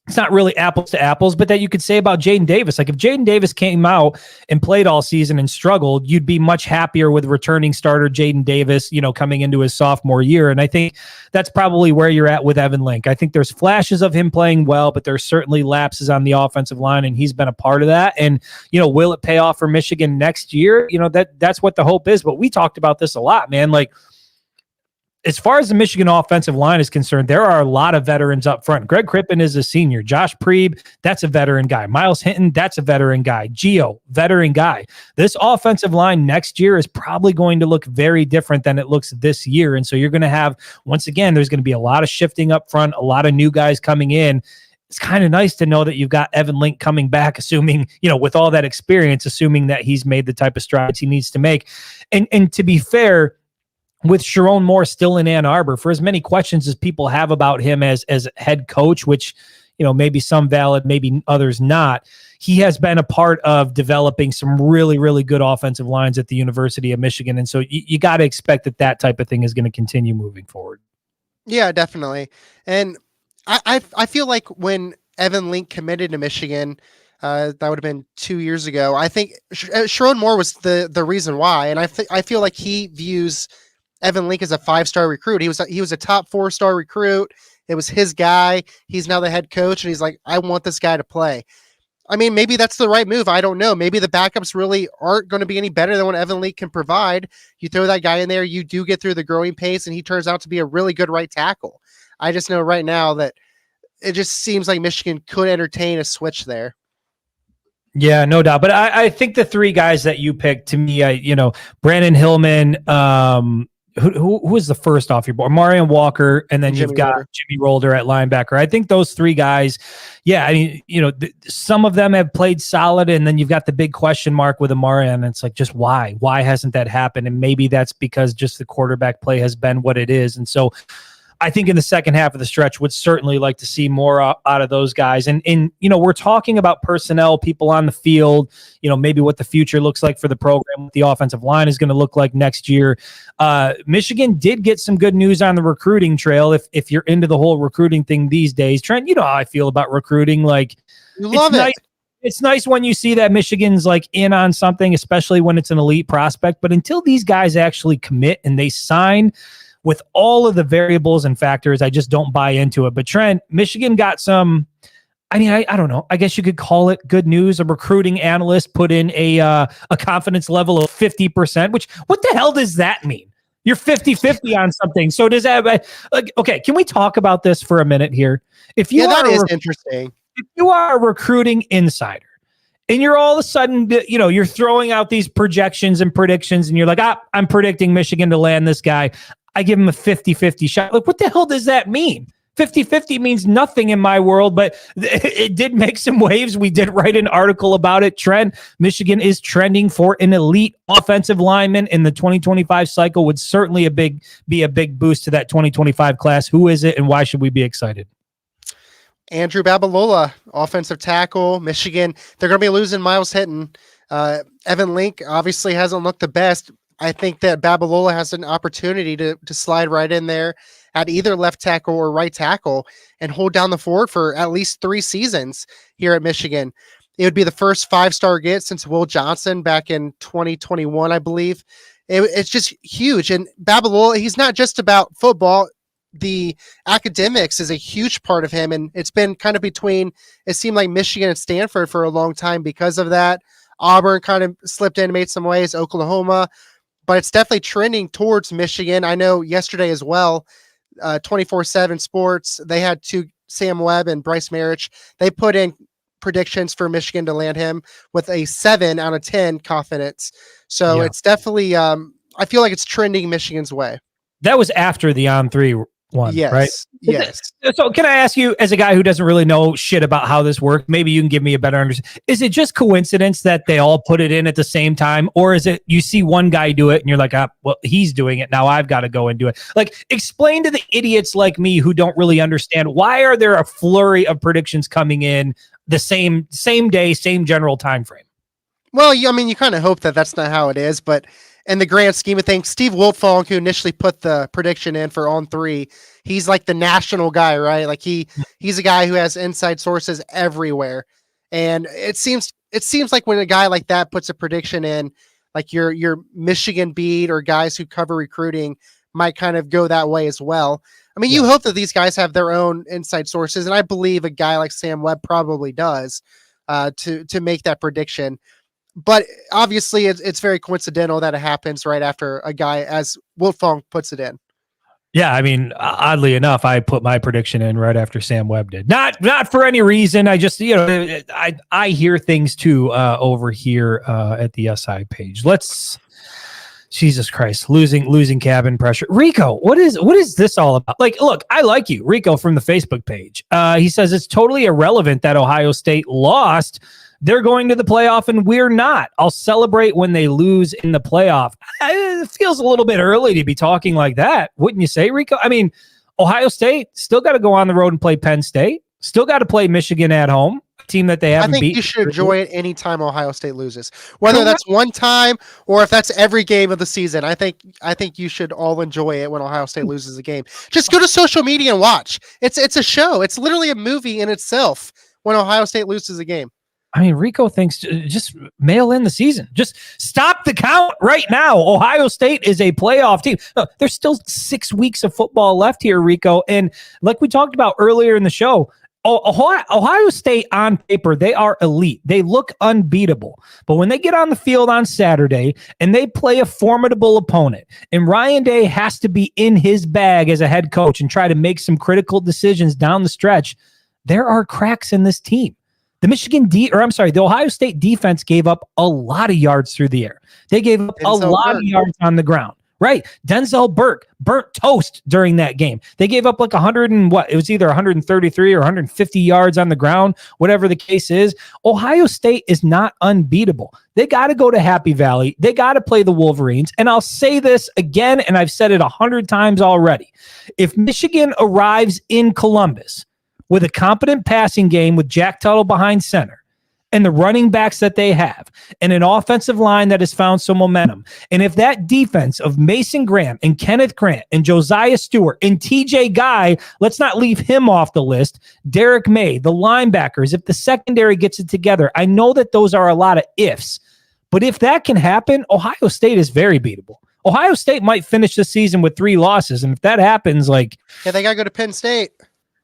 It's not really apples to apples, but that you could say about Jaden Davis. Like if Jaden Davis came out and played all season and struggled, you'd be much happier with returning starter Jaden Davis, coming into his sophomore year. And I think that's probably where you're at with Evan Link. I think there's flashes of him playing well, but there's certainly lapses on the offensive line, and he's been a part of that. And, will it pay off for Michigan next year? That's what the hope is. But we talked about this a lot, man. Like, as far as the Michigan offensive line is concerned, there are a lot of veterans up front. Greg Crippen is a senior. Josh Preeb, that's a veteran guy. Miles Hinton, that's a veteran guy. Gio, veteran guy. This offensive line next year is probably going to look very different than it looks this year. And so you're going to have, once again, there's going to be a lot of shifting up front, a lot of new guys coming in. It's kind of nice to know that you've got Evan Link coming back, assuming, with all that experience, assuming that he's made the type of strides he needs to make. And to be fair, with Sharon Moore still in Ann Arbor, for as many questions as people have about him as head coach, which, maybe some valid, maybe others not, he has been a part of developing some really, really good offensive lines at the University of Michigan. And so you got to expect that type of thing is going to continue moving forward. Yeah, definitely. And I feel like when Evan Link committed to Michigan, that would have been 2 years ago, I think Sharon Moore was the reason why. And I feel like he views Evan Link is a 5-star recruit. He was a top 4-star recruit. It was his guy. He's now the head coach, and he's like, I want this guy to play. I mean, maybe that's the right move. I don't know. Maybe the backups really aren't going to be any better than what Evan Link can provide. You throw that guy in there, you do get through the growing pains, and he turns out to be a really good right tackle. I just know right now that it just seems like Michigan could entertain a switch there. Yeah, no doubt. But I think the three guys that you picked, to me, Brandon Hillman, who was the first off your board? Marion Walker, and then you've got Jimmy Rolder at linebacker. I think those three guys, some of them have played solid, and then you've got the big question mark with Marion, and it's like, just why? Why hasn't that happened? And maybe that's because just the quarterback play has been what it is. And so I think in the second half of the stretch would certainly like to see more out of those guys. And we're talking about personnel, people on the field, maybe what the future looks like for the program, what the offensive line is going to look like next year. Michigan did get some good news on the recruiting trail. If you're into the whole recruiting thing these days, Trent, you know how I feel about recruiting. Like, you love it. It's nice when you see that Michigan's like in on something, especially when it's an elite prospect. But until these guys actually commit and they sign, with all of the variables and factors, I just don't buy into it. But Trent, Michigan got some, I don't know. I guess you could call it good news. A recruiting analyst put in a confidence level of 50%, which what the hell does that mean? You're 50-50 on something. So does that, okay, can we talk about this for a minute here? If you that is interesting. If you are a recruiting insider, and you're all of a sudden, you're throwing out these projections and predictions, and you're like, I'm predicting Michigan to land this guy. I give him a 50-50 shot. Like, what the hell does that mean? 50-50 means nothing in my world, but it did make some waves. We did write an article about it. Trent, Michigan is trending for an elite offensive lineman in the 2025 cycle. Would certainly be a big boost to that 2025 class. Who is it, and why should we be excited? Andrew Babalola, offensive tackle, Michigan. They're going to be losing Miles Hinton. Evan Link obviously hasn't looked the best. I think that Babalola has an opportunity to slide right in there at either left tackle or right tackle and hold down the fort for at least 3 seasons here at Michigan. It would be the first 5-star get since Will Johnson back in 2021, I believe. It's just huge. And Babalola, he's not just about football. The academics is a huge part of him. And it's been kind of between, it seemed like Michigan and Stanford for a long time because of that. Auburn kind of slipped in and made some ways, Oklahoma. But it's definitely trending towards Michigan. I know yesterday as well, 24/7 Sports, they had Sam Webb and Bryce Marich. They put in predictions for Michigan to land him with a 7 out of 10 confidence. So It's definitely, I feel like it's trending Michigan's way. That was after the on-3 one, yes, right? Yes. So can I ask you, as a guy who doesn't really know shit about how this works, maybe you can give me a better understanding. Is it just coincidence that they all put it in at the same time? Or is it you see one guy do it and you're like, well, he's doing it. Now I've got to go and do it. Like, explain to the idiots like me who don't really understand, why are there a flurry of predictions coming in the same day, same general time frame. Well, I mean, you kind of hope that that's not how it is, but in the grand scheme of things, Steve Wiltfong, who initially put the prediction in for On 3, he's like the national guy, right? Like he's a guy who has inside sources everywhere, and it seems like when a guy like that puts a prediction in, like your Michigan beat or guys who cover recruiting might kind of go that way as well. I mean, you hope that these guys have their own inside sources, and I believe a guy like Sam Webb probably does to make that prediction. But obviously, it's very coincidental that it happens right after a guy, as Wiltfong puts it in. Yeah, I mean, oddly enough, I put my prediction in right after Sam Webb did. Not for any reason. I just, I hear things too over here at the SI page. Jesus Christ, losing cabin pressure. Rico, what is this all about? Like, look, I like you, Rico, from the Facebook page. He says it's totally irrelevant that Ohio State lost. They're going to the playoff and we're not. I'll celebrate when they lose in the playoff. It feels a little bit early to be talking like that, wouldn't you say, Rico? I mean, Ohio State still got to go on the road and play Penn State. Still got to play Michigan at home, a team that they haven't beaten. I think you should enjoy it anytime Ohio State loses, whether that's one time or if that's every game of the season. I think you should all enjoy it when Ohio State loses a game. Just go to social media and watch. It's a show. It's literally a movie in itself when Ohio State loses a game. I mean, Rico thinks just mail in the season. Just stop the count right now. Ohio State is a playoff team. No, there's still 6 weeks of football left here, Rico. And like we talked about earlier in the show, Ohio State on paper, they are elite. They look unbeatable. But when they get on the field on Saturday and they play a formidable opponent, and Ryan Day has to be in his bag as a head coach and try to make some critical decisions down the stretch, there are cracks in this team. The Ohio State defense gave up a lot of yards through the air. They gave up a lot of yards on the ground. Right. Denzel Burke burnt toast during that game. They gave up like 100 and what? It was either 133 or 150 yards on the ground, whatever the case is. Ohio State is not unbeatable. They got to go to Happy Valley. They got to play the Wolverines. And I'll say this again, and I've said it 100 times already. If Michigan arrives in Columbus with a competent passing game with Jack Tuttle behind center and the running backs that they have and an offensive line that has found some momentum, and if that defense of Mason Graham and Kenneth Grant and Josiah Stewart and TJ Guy, let's not leave him off the list, Derek May, the linebackers, if the secondary gets it together, I know that those are a lot of ifs, but if that can happen, Ohio State is very beatable. Ohio State might finish the season with 3 losses, and if that happens, they got to go to Penn State.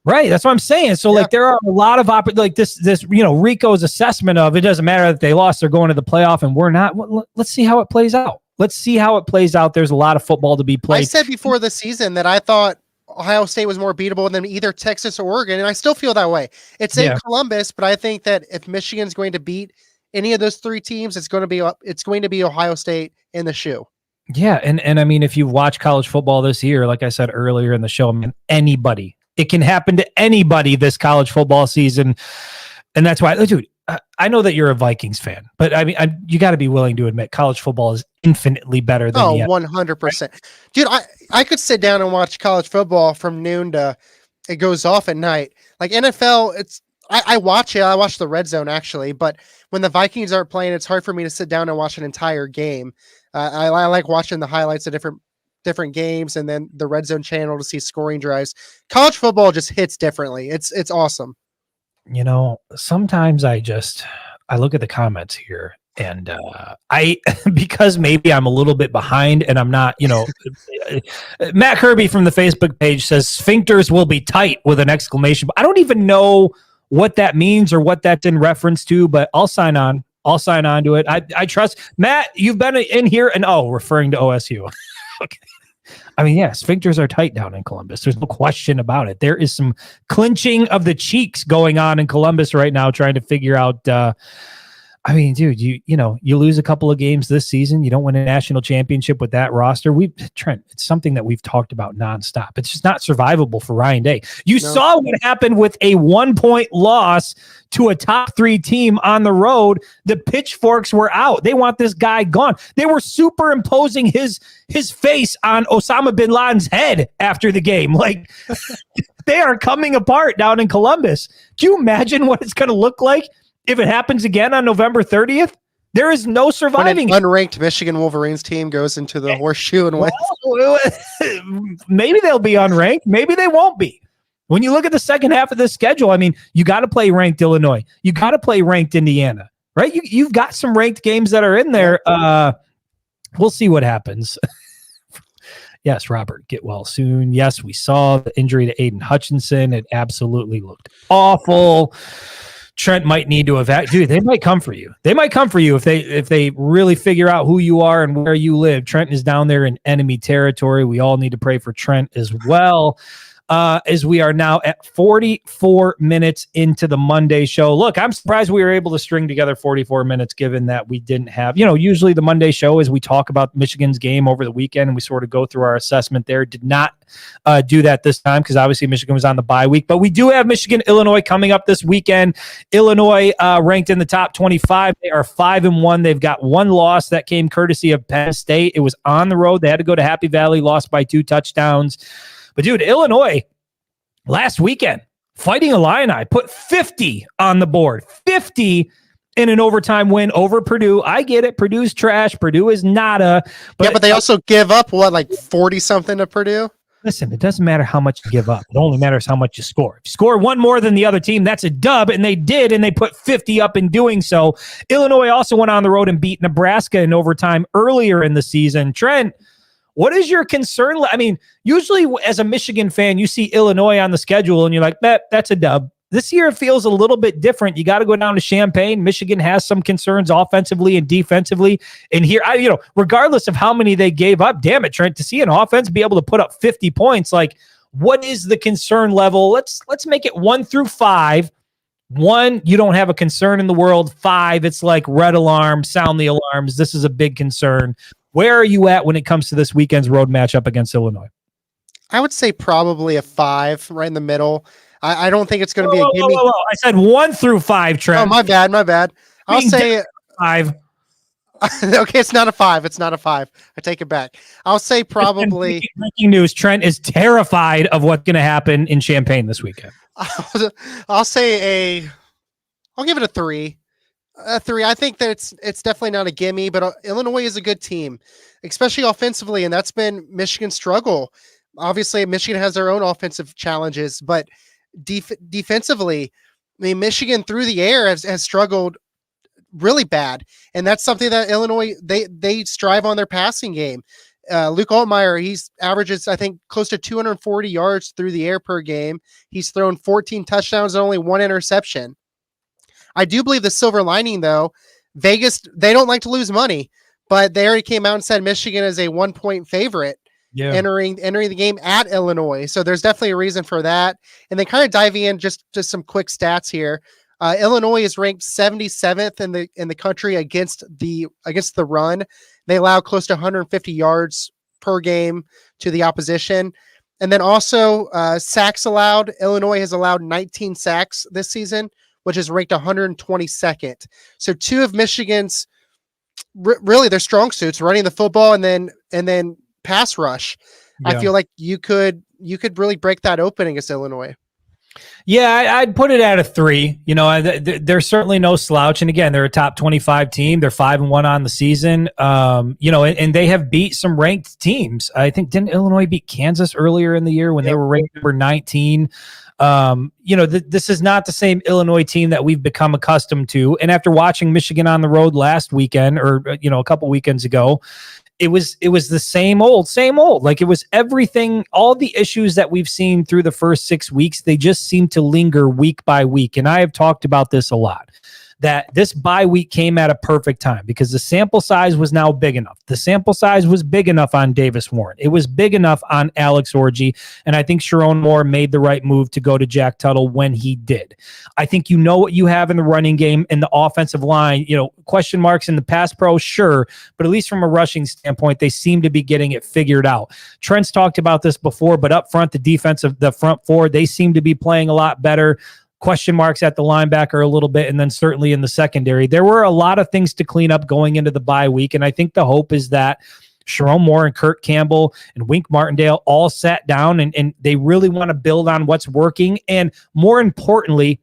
Right, that's what I'm saying. So, there are a lot of Rico's assessment of it doesn't matter that they lost; they're going to the playoff, and we're not. Well, let's see how it plays out. There's a lot of football to be played. I said before the season that I thought Ohio State was more beatable than either Texas or Oregon, and I still feel that way. It's in Columbus, but I think that if Michigan's going to beat any of those 3 teams, it's going to be Ohio State in the shoe. Yeah, and I mean, if you watch college football this year, like I said earlier in the show, I mean, anybody. It can happen to anybody this college football season. And that's why, dude, I know that you're a Vikings fan, but I mean, you got to be willing to admit college football is infinitely better than the NFL. 100%. Right? Dude, I could sit down and watch college football from noon to it goes off at night. Like NFL, I watch it. I watch the red zone actually, but when the Vikings aren't playing, it's hard for me to sit down and watch an entire game. I like watching the highlights of different games and then the red zone channel to see scoring drives. College football just hits differently. It's awesome. Sometimes I look at the comments here and because maybe I'm a little bit behind and I'm not, Matt Kirby from the Facebook page says sphincters will be tight with an exclamation. I don't even know what that means or what that's in reference to, but I'll sign on to it. I trust Matt. You've been in here and referring to OSU. Okay. I mean, sphincters are tight down in Columbus. There's no question about it. There is some clenching of the cheeks going on in Columbus right now, trying to figure out I mean, dude, you lose a couple of games this season. You don't win a national championship with that roster. Trent, it's something that we've talked about nonstop. It's just not survivable for Ryan Day. You saw what happened with a 1-point loss to a top 3 team on the road. The pitchforks were out. They want this guy gone. They were superimposing his face on Osama bin Laden's head after the game. Like, they are coming apart down in Columbus. Do you imagine what it's going to look like if it happens again on November 30th? There is no surviving. When an unranked Michigan Wolverines team goes into the horseshoe and wins. Well, maybe they'll be unranked. Maybe they won't be. When you look at the second half of the schedule, I mean, you got to play ranked Illinois. You got to play ranked Indiana, right? You've got some ranked games that are in there. We'll see what happens. Yes, Robert, get well soon. Yes, we saw the injury to Aiden Hutchinson. It absolutely looked awful. Trent might need to evacuate. Dude, they might come for you. They might come for you if they really figure out who you are and where you live. Trent is down there in enemy territory. We all need to pray for Trent as well. As we are now at 44 minutes into the Monday show. Look, I'm surprised we were able to string together 44 minutes given that we didn't have, usually the Monday show is we talk about Michigan's game over the weekend and we sort of go through our assessment there. Did not do that this time because obviously Michigan was on the bye week, but we do have Michigan, Illinois coming up this weekend. Illinois ranked in the top 25. They are 5-1. They've got one loss that came courtesy of Penn State. It was on the road. They had to go to Happy Valley, lost by 2 touchdowns. But, dude, Illinois last weekend, Fighting Illini, put 50 on the board. 50 in an overtime win over Purdue. I get it. Purdue's trash. Purdue is nada. But they also give up, 40-something to Purdue? Listen, it doesn't matter how much you give up. It only matters how much you score. If you score one more than the other team, that's a dub, and they did, and they put 50 up in doing so. Illinois also went on the road and beat Nebraska in overtime earlier in the season. Trent, what is your concern? I mean, usually as a Michigan fan, you see Illinois on the schedule and you're like, that's a dub. This year it feels a little bit different. You got to go down to Champaign. Michigan has some concerns offensively and defensively. And here, regardless of how many they gave up, damn it, Trent, to see an offense be able to put up 50 points, like, what is the concern level? Let's make it 1 through 5. 1, you don't have a concern in the world. 5, it's like red alarm, sound the alarms. This is a big concern. Where are you at when it comes to this weekend's road matchup against Illinois? I would say probably a 5, right in the middle. I don't think it's going to be a gimme. I said 1 through 5, Trent. Oh, my bad. I'll say 5. Okay, it's not a 5. It's not a 5. I take it back. I'll say probably. Breaking news: Trent is terrified of what's going to happen in Champaign this weekend. I'll give it a 3. 3. I think that it's definitely not a gimme, but Illinois is a good team, especially offensively, and that's been Michigan's struggle. Obviously, Michigan has their own offensive challenges, but defensively, I mean, Michigan through the air has struggled really bad, and that's something that Illinois they strive on their passing game. Luke Altmaier, he's averages, I think, close to 240 yards through the air per game. He's thrown 14 touchdowns and only 1 interception. I do believe the silver lining, though, Vegas, they don't like to lose money, but they already came out and said Michigan is a 1-point favorite entering the game at Illinois. So there's definitely a reason for that. And then kind of diving in just some quick stats here. Illinois is ranked 77th in the country against the run. They allow close to 150 yards per game to the opposition. And then also sacks allowed. Illinois has allowed 19 sacks this season, which is ranked 122nd. So 2 of Michigan's really their strong suits, running the football and then pass rush. Yeah. I feel like you could really break that open against Illinois. Yeah, I'd put it at a 3. They're certainly no slouch. And again, they're a top 25 team. They're 5-1 on the season. And they have beat some ranked teams. I think, didn't Illinois beat Kansas earlier in the year when they were ranked number 19? This is not the same Illinois team that we've become accustomed to. And after watching Michigan on the road last weekend or, a couple weekends ago, it was the same old. Like, it was everything, all the issues that we've seen through the first 6 weeks, they just seem to linger week by week. And I have talked about this a lot. that this bye week came at a perfect time because the sample size was now big enough. The sample size was big enough on Davis Warren. It was big enough on Alex Orji. And I think Sharon Moore made the right move to go to Jack Tuttle when he did. I think you know what you have in the running game and the offensive line. Question marks in the pass pro, sure, but at least from a rushing standpoint, they seem to be getting it figured out. Trent's talked about this before, but up front, the front four, they seem to be playing a lot better. Question marks at the linebacker a little bit, and then certainly in the secondary. There were a lot of things to clean up going into the bye week, and I think the hope is that Sharon Moore and Kurt Campbell and Wink Martindale all sat down and they really want to build on what's working, and more importantly,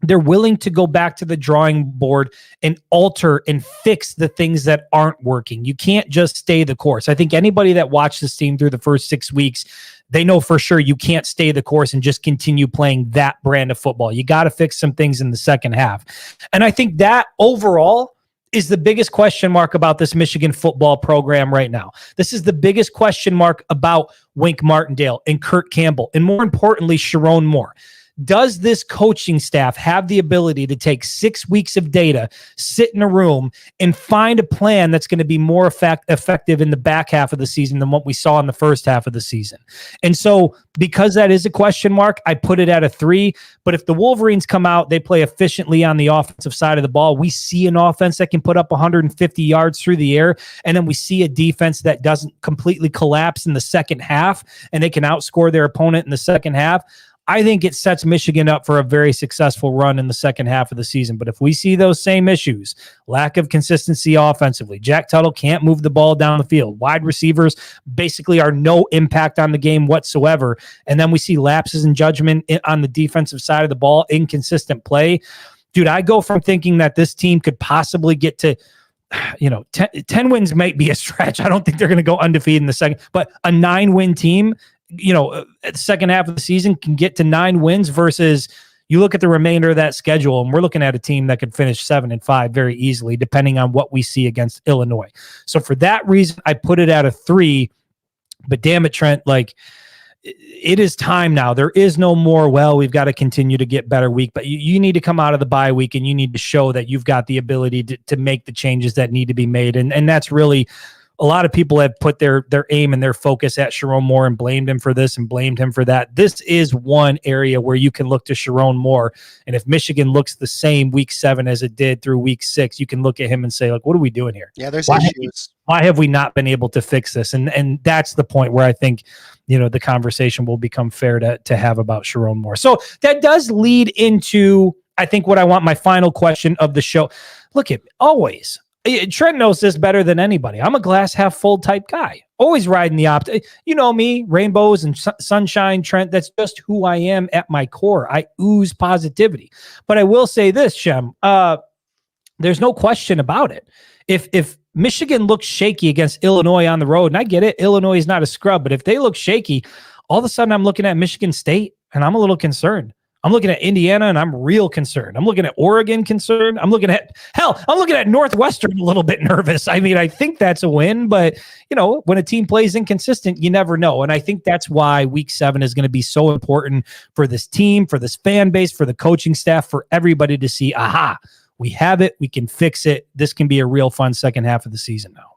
they're willing to go back to the drawing board and alter and fix the things that aren't working. You can't just stay the course. I think anybody that watched this team through the first 6 weeks, they know for sure you can't stay the course and just continue playing that brand of football. You got to fix some things in the second half. And I think that overall is the biggest question mark about this Michigan football program right now. This is the biggest question mark about Wink Martindale and Kurt Campbell, and more importantly, Sharon Moore. Does this coaching staff have the ability to take 6 weeks of data, sit in a room, and find a plan that's going to be more effective in the back half of the season than what we saw in the first half of the season? And so because that is a question mark, I put it at a 3. But if the Wolverines come out, they play efficiently on the offensive side of the ball. We see an offense that can put up 150 yards through the air, and then we see a defense that doesn't completely collapse in the second half, and they can outscore their opponent in the second half. I think it sets Michigan up for a very successful run in the second half of the season. But if we see those same issues, lack of consistency offensively, Jack Tuttle can't move the ball down the field, wide receivers basically are no impact on the game whatsoever, and then we see lapses in judgment on the defensive side of the ball, inconsistent play. Dude, I go from thinking that this team could possibly get to 10 wins might be a stretch. I don't think they're going to go undefeated in the second, but a 9-win team, at the second half of the season can get to 9 wins versus you look at the remainder of that schedule and we're looking at a team that could finish 7-5 very easily, depending on what we see against Illinois. So for that reason, I put it at a 3, but damn it, Trent, it is time now. There is no more, we've got to continue to get better week, but you need to come out of the bye week and you need to show that you've got the ability to make the changes that need to be made. And that's really, a lot of people have put their aim and their focus at Sharon Moore and blamed him for this and blamed him for that. This is one area where you can look to Sharon Moore. And if Michigan looks the same week 7 as it did through week 6, you can look at him and say, what are we doing here? Yeah, there's issues. Why have we not been able to fix this? And that's the point where I think, the conversation will become fair to have about Sharon Moore. So that does lead into, I think, what I want my final question of the show. Look at always. Trent knows this better than anybody. I'm a glass half full type guy. Always riding the opposite. You know me, rainbows and sunshine, Trent. That's just who I am at my core. I ooze positivity. But I will say this, Shem. There's no question about it. If Michigan looks shaky against Illinois on the road, and I get it, Illinois is not a scrub, but if they look shaky, all of a sudden I'm looking at Michigan State and I'm a little concerned. I'm looking at Indiana and I'm real concerned. I'm looking at Oregon concerned. I'm looking at Northwestern a little bit nervous. I mean, I think that's a win, but when a team plays inconsistent, you never know. And I think that's why week 7 is going to be so important for this team, for this fan base, for the coaching staff, for everybody to see, we have it. We can fix it. This can be a real fun second half of the season now.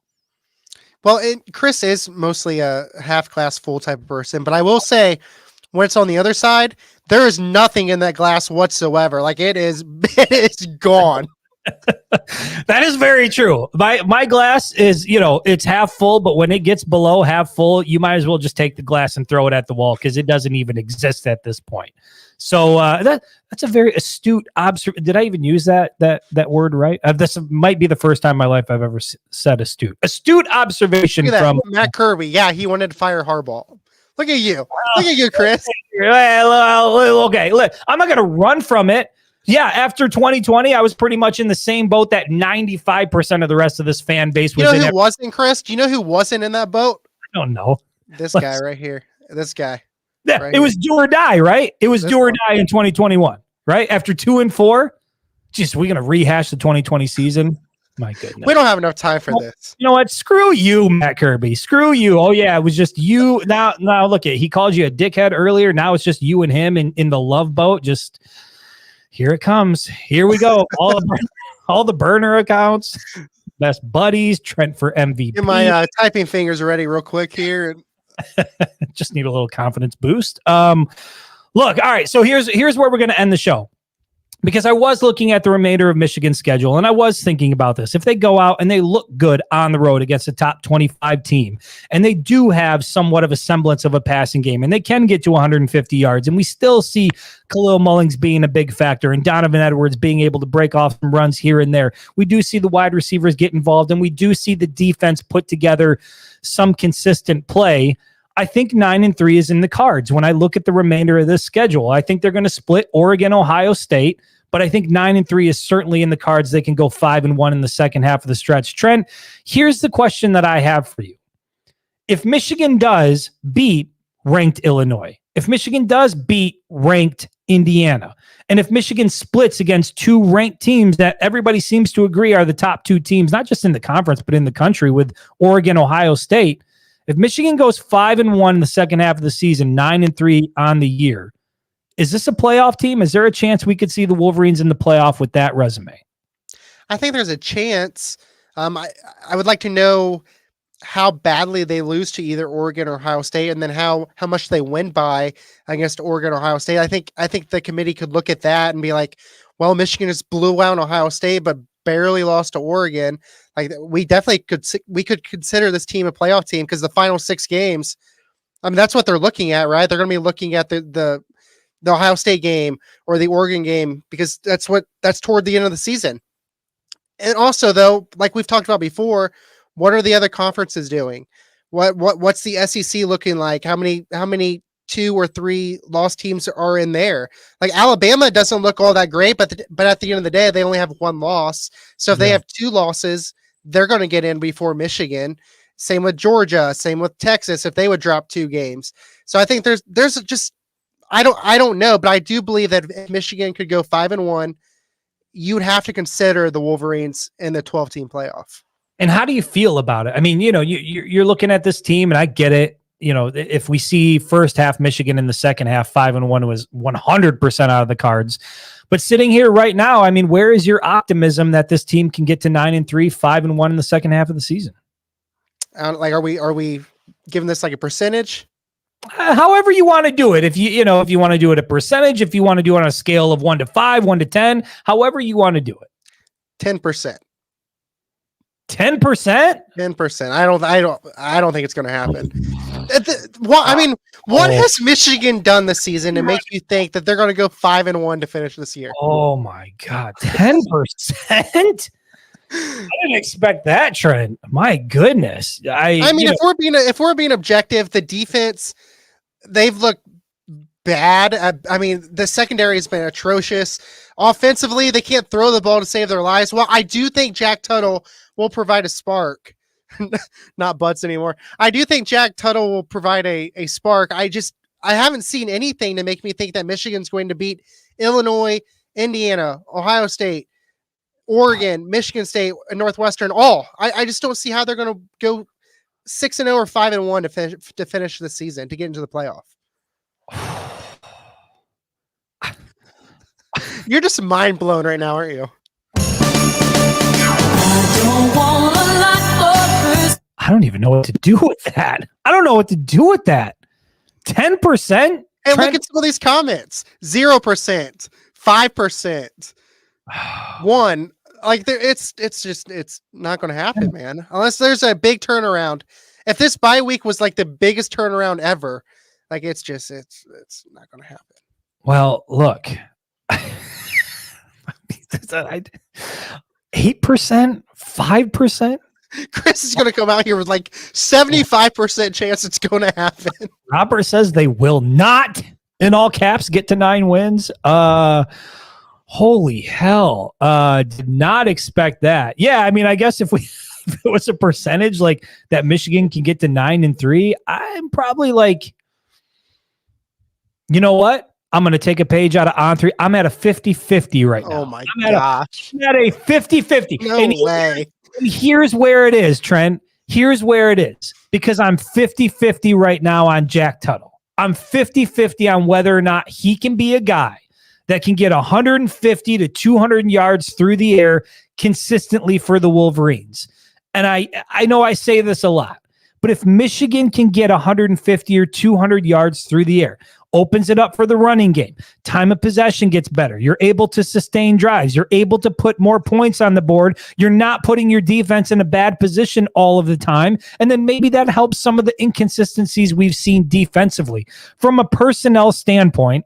Well, Chris is mostly a half class full type of person, but I will say when it's on the other side, there is nothing in that glass whatsoever. It is gone. That is very true. My glass is, it's half full, but when it gets below half full, you might as well just take the glass and throw it at the wall because it doesn't even exist at this point. So that's a very astute observation. Did I even use that word right? This might be the first time in my life I've ever said astute. Astute observation from Matt Kirby. Yeah, he wanted to fire Harbaugh. Look at you. Look at you, Chris. Well, okay. Look, I'm not going to run from it. Yeah, after 2020, I was pretty much in the same boat that 95% of the rest of this fan base was in. You know who wasn't, Chris? Do you know who wasn't in that boat? I don't know. This guy right here. This guy. Yeah, right, it was do or die, right? It was do or die in 2021, right? After 2 and 4. Jeez, we're going to rehash the 2020 season. My goodness. We don't have enough time for this. You know what? Screw you, Matt Kirby. Screw you. Oh, yeah, it was just you. Now look, he called you a dickhead earlier. Now it's just you and him in the love boat. Just, Here it comes. Here we go. All the burner accounts, best buddies, Trent for MVP. Get my typing fingers ready real quick here. Just need a little confidence boost. Look, all right. So here's where we're going to end the show. Because I was looking at the remainder of Michigan's schedule, and I was thinking about this. If they go out and they look good on the road against a top 25 team, and they do have somewhat of a semblance of a passing game, and they can get to 150 yards, and we still see Khalil Mullings being a big factor, and Donovan Edwards being able to break off some runs here and there. We do see the wide receivers get involved, and we do see the defense put together some consistent play. I think 9-3 is in the cards when I look at the remainder of this schedule. I think they're going to split Oregon, Ohio State, but I think 9-3 is certainly in the cards. They can go 5-1 in the second half of the stretch. Trent, here's the question that I have for you. If Michigan does beat ranked Illinois, if Michigan does beat ranked Indiana, and if Michigan splits against two ranked teams that everybody seems to agree are the top two teams, not just in the conference, but in the country with Oregon, Ohio State, if Michigan goes 5-1 in the second half of the season, 9-3 on the year, is this a playoff team? Is there a chance we could see the Wolverines in the playoff with that resume? I think there's a chance. I would like to know how badly they lose to either Oregon or Ohio State, and then how much they win by against Oregon or Ohio State. I think the committee could look at that and be like, well, Michigan just blew out Ohio State, but barely lost to Oregon. Like, we could consider this team a playoff team because the final 6 games, I mean, that's what they're looking at, right? They're going to be looking at the Ohio State game or the Oregon game because that's toward the end of the season. And also, though, like we've talked about before, what are the other conferences doing? What's the SEC looking like? How many 2 or 3 lost teams are in there? Like, Alabama doesn't look all that great, but at the end of the day, they only have 1 loss. So if they have 2 losses, they're going to get in before Michigan. Same with Georgia. Same with Texas. If they would drop 2 games, so I think there's just I don't know, but I do believe that if Michigan could go 5-1, you'd have to consider the Wolverines in the 12-team playoff. And how do you feel about it? I mean, you're looking at this team, and I get it. If we see first half Michigan in the second half, 5-1 was 100% out of the cards. But sitting here right now, I mean, where is your optimism that this team can get to 9-3, 5-1 in the second half of the season? Like, are we giving this like a percentage? However you want to do it. If you want to do it a percentage, if you want to do it on a scale of 1 to 5, 1 to 10, however you want to do it. 10%. 10%? 10%. I don't think it's going to happen. What has Michigan done this season to make you think that they're going to go 5-1 to finish this year? Oh my God, 10%? I didn't expect that, Trent. My goodness. I mean, if we're being objective, the defense, they've looked bad. I mean, the secondary has been atrocious. Offensively, they can't throw the ball to save their lives. Well, I do think Jack Tuttle will provide a spark. Not Butts anymore. I do think Jack Tuttle will provide a spark. I haven't seen anything to make me think that Michigan's going to beat Illinois, Indiana, Ohio State, Oregon, Michigan State, and Northwestern. I just don't see how they're going to go 6-0 or 5-1 to finish the season to get into the playoff. You're just mind blown right now, aren't you? I don't even know what to do with that. 10%? Hey, look at some of these comments. 0%, 5%, 1. Like, it's not going to happen, man. Unless there's a big turnaround. If this bye week was like the biggest turnaround ever, like, it's not going to happen. Well, look, 8%, 5%. Chris is going to come out here with like 75% chance it's going to happen. Robert says they will not, in all caps, get to 9 wins. Holy hell. Did not expect that. Yeah, I mean, I guess if it was a percentage like that Michigan can get to 9-3, I'm probably like, you know what? I'm going to take a page out of On3. I'm at a 50-50 right now. Oh my gosh. I'm at a 50-50. No way. Here's where it is, Trent. Here's where it is. Because I'm 50-50 right now on Jack Tuttle. I'm 50-50 on whether or not he can be a guy that can get 150 to 200 yards through the air consistently for the Wolverines. And I know I say this a lot, but if Michigan can get 150 or 200 yards through the air, opens it up for the running game, time of possession gets better, you're able to sustain drives, you're able to put more points on the board, you're not putting your defense in a bad position all of the time, and then maybe that helps some of the inconsistencies we've seen defensively. From a personnel standpoint,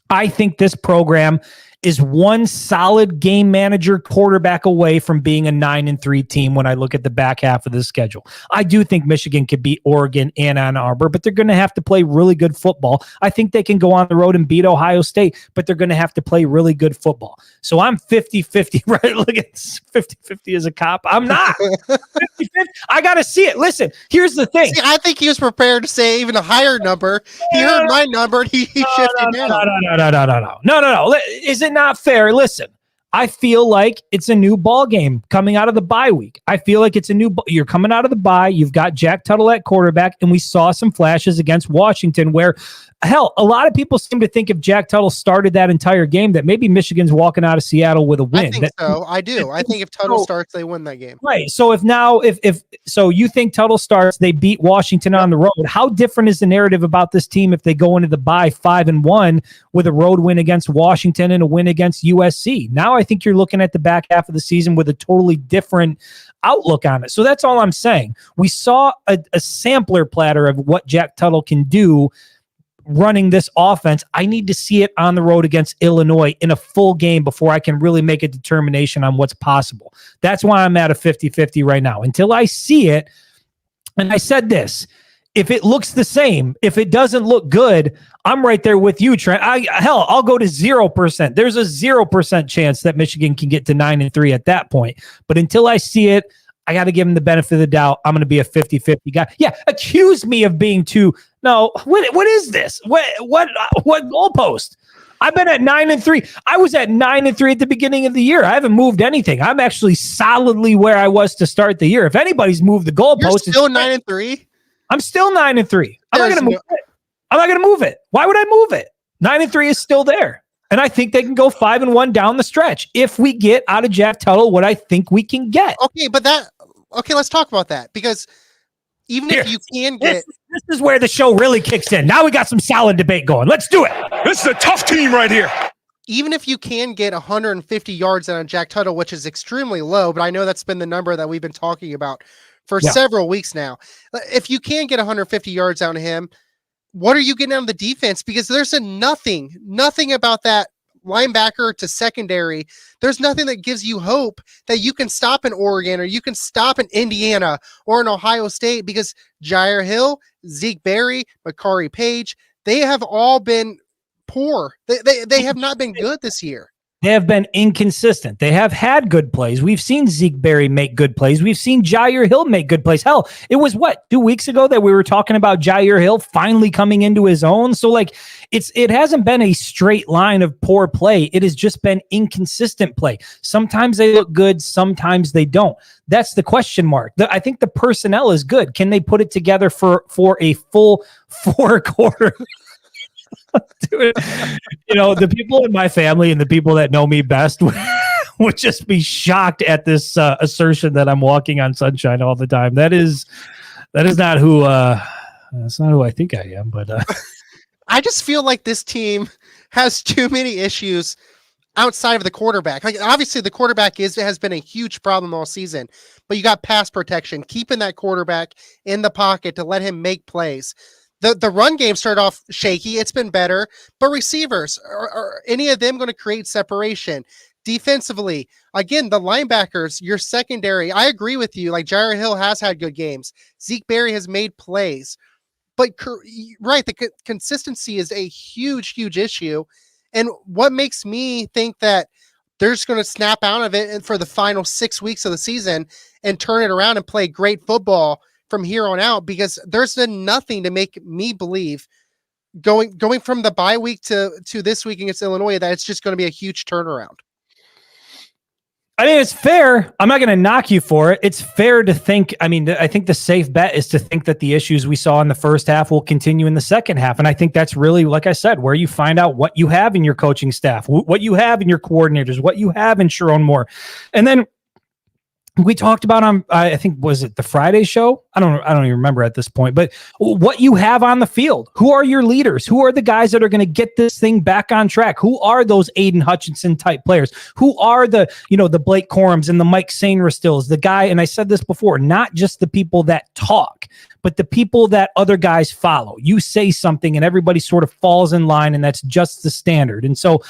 I think this program is one solid game manager quarterback away from being a 9-3 team when I look at the back half of the schedule. I do think Michigan could beat Oregon and Ann Arbor, but they're going to have to play really good football. I think they can go on the road and beat Ohio State, but they're going to have to play really good football. So I'm 50-50, right? Look at 50-50 as a cop. I'm not 50-50. I got to see it. Listen, here's the thing. See, I think he was prepared to say even a higher number. He heard my number and he shifted down. No. Is it not fair? Listen, I feel like it's a new ball game coming out of the bye week. I feel like it's a new. You're coming out of the bye. You've got Jack Tuttle at quarterback, and we saw some flashes against Washington where, hell, a lot of people seem to think if Jack Tuttle started that entire game that maybe Michigan's walking out of Seattle with a win. I think so. I do. I think if Tuttle starts, they win that game. Right. So if you think Tuttle starts, they beat Washington on the road. How different is the narrative about this team if they go into the bye 5-1 with a road win against Washington and a win against USC? Now I think you're looking at the back half of the season with a totally different outlook on it. So that's all I'm saying. We saw a sampler platter of what Jack Tuttle can do running this offense. I need to see it on the road against Illinois in a full game before I can really make a determination on what's possible. That's why I'm at a 50-50 right now. Until I see it, and I said this, if it looks the same, if it doesn't look good, I'm right there with you, Trent. I'll go to 0%. There's a 0% chance that Michigan can get to 9-3 at that point. But until I see it, I got to give him the benefit of the doubt. I'm going to be a 50-50 guy. Yeah, accuse me of being too. No, what is this? What goalpost? I've been at 9-3. I was at 9-3 at the beginning of the year. I haven't moved anything. I'm actually solidly where I was to start the year. If anybody's moved the goalpost, you're still 9-3. I'm still 9-3. I'm not going to move it. I'm not going to move it. Why would I move it? 9-3 is still there. And I think they can go 5-1 down the stretch if we get out of Jack Tuttle what I think we can get. Okay, let's talk about that, because even if you can get this is where the show really kicks in. Now we got some solid debate going. Let's do it. This is a tough team right here. Even if you can get 150 yards on Jack Tuttle, which is extremely low, but I know that's been the number that we've been talking about for several weeks now. If you can get 150 yards on him, what are you getting out of the defense? Because there's nothing about that linebacker to secondary. There's nothing that gives you hope that you can stop an Oregon or you can stop an Indiana or an Ohio State, because Jair Hill, Zeke Berry, Makari Page, they have all been poor. They have not been good this year. They have been inconsistent. They have had good plays. We've seen Zeke Berry make good plays. We've seen Jair Hill make good plays. Hell, it was 2 weeks ago that we were talking about Jair Hill finally coming into his own. So it hasn't been a straight line of poor play. It has just been inconsistent play. Sometimes they look good. Sometimes they don't. That's the question mark. I think the personnel is good. Can they put it together for a full 4 quarters? Dude, the people in my family and the people that know me best would just be shocked at this assertion that I'm walking on sunshine all the time. That is not who that's not who I think I am. But I just feel like this team has too many issues outside of the quarterback. Like, obviously the quarterback has been a huge problem all season, but you got pass protection, keeping that quarterback in the pocket to let him make plays. The run game started off shaky. It's been better, but receivers, are any of them going to create separation? Defensively, again, the linebackers, your secondary, I agree with you. Like, Jair Hill has had good games. Zeke Berry has made plays. But, right, the consistency is a huge, huge issue. And what makes me think that they're just going to snap out of it for the final 6 weeks of the season and turn it around and play great football from here on out, because there's been nothing to make me believe going from the bye week to this week against Illinois that it's just going to be a huge turnaround. I mean, it's fair. I'm not going to knock you for it. It's fair to think. I mean, I think the safe bet is to think that the issues we saw in the first half will continue in the second half. And I think that's really, like I said, where you find out what you have in your coaching staff, what you have in your coordinators, what you have in Sharon Moore. And then we talked about on, I think, was it the Friday show? I don't even remember at this point, but what you have on the field. Who are your leaders? Who are the guys that are going to get this thing back on track? Who are those Aiden Hutchinson type players? Who are the Blake Corums and the Mike Sainristills, the guy, and I said this before, not just the people that talk, but the people that other guys follow. You say something and everybody sort of falls in line, and that's just the standard. And so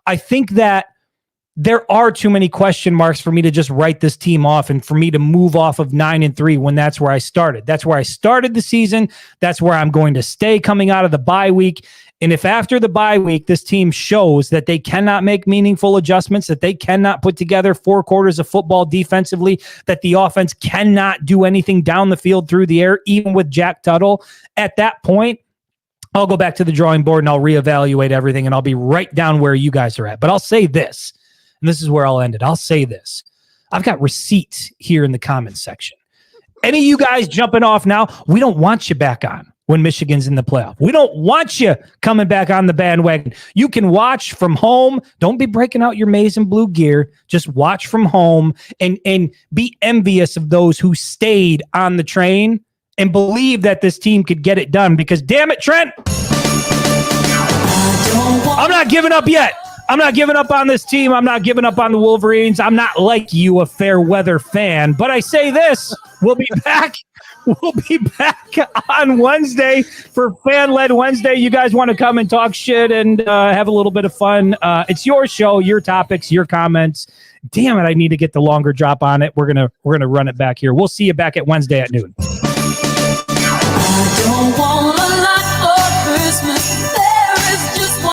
I think that there are too many question marks for me to just write this team off and for me to move off of 9-3 when that's where I started. That's where I started the season. That's where I'm going to stay coming out of the bye week. And if after the bye week, this team shows that they cannot make meaningful adjustments, that they cannot put together 4 quarters of football defensively, that the offense cannot do anything down the field through the air, even with Jack Tuttle, at that point, I'll go back to the drawing board and I'll reevaluate everything and I'll be right down where you guys are at. But I'll say this. And this is where I'll end it. I'll say this. I've got receipts here in the comments section. Any of you guys jumping off now, we don't want you back on when Michigan's in the playoff. We don't want you coming back on the bandwagon. You can watch from home. Don't be breaking out your maize and blue gear. Just watch from home and be envious of those who stayed on the train and believe that this team could get it done. Because damn it, Trent, I'm not giving up yet. I'm not giving up on this team. I'm not giving up on the Wolverines. I'm not like you, a fair weather fan. But I say this, we'll be back. We'll be back on Wednesday for Fan-Led Wednesday. You guys want to come and talk shit and have a little bit of fun. It's your show, your topics, your comments. Damn it, I need to get the longer drop on it. We're gonna run it back here. We'll see you back at Wednesday at noon.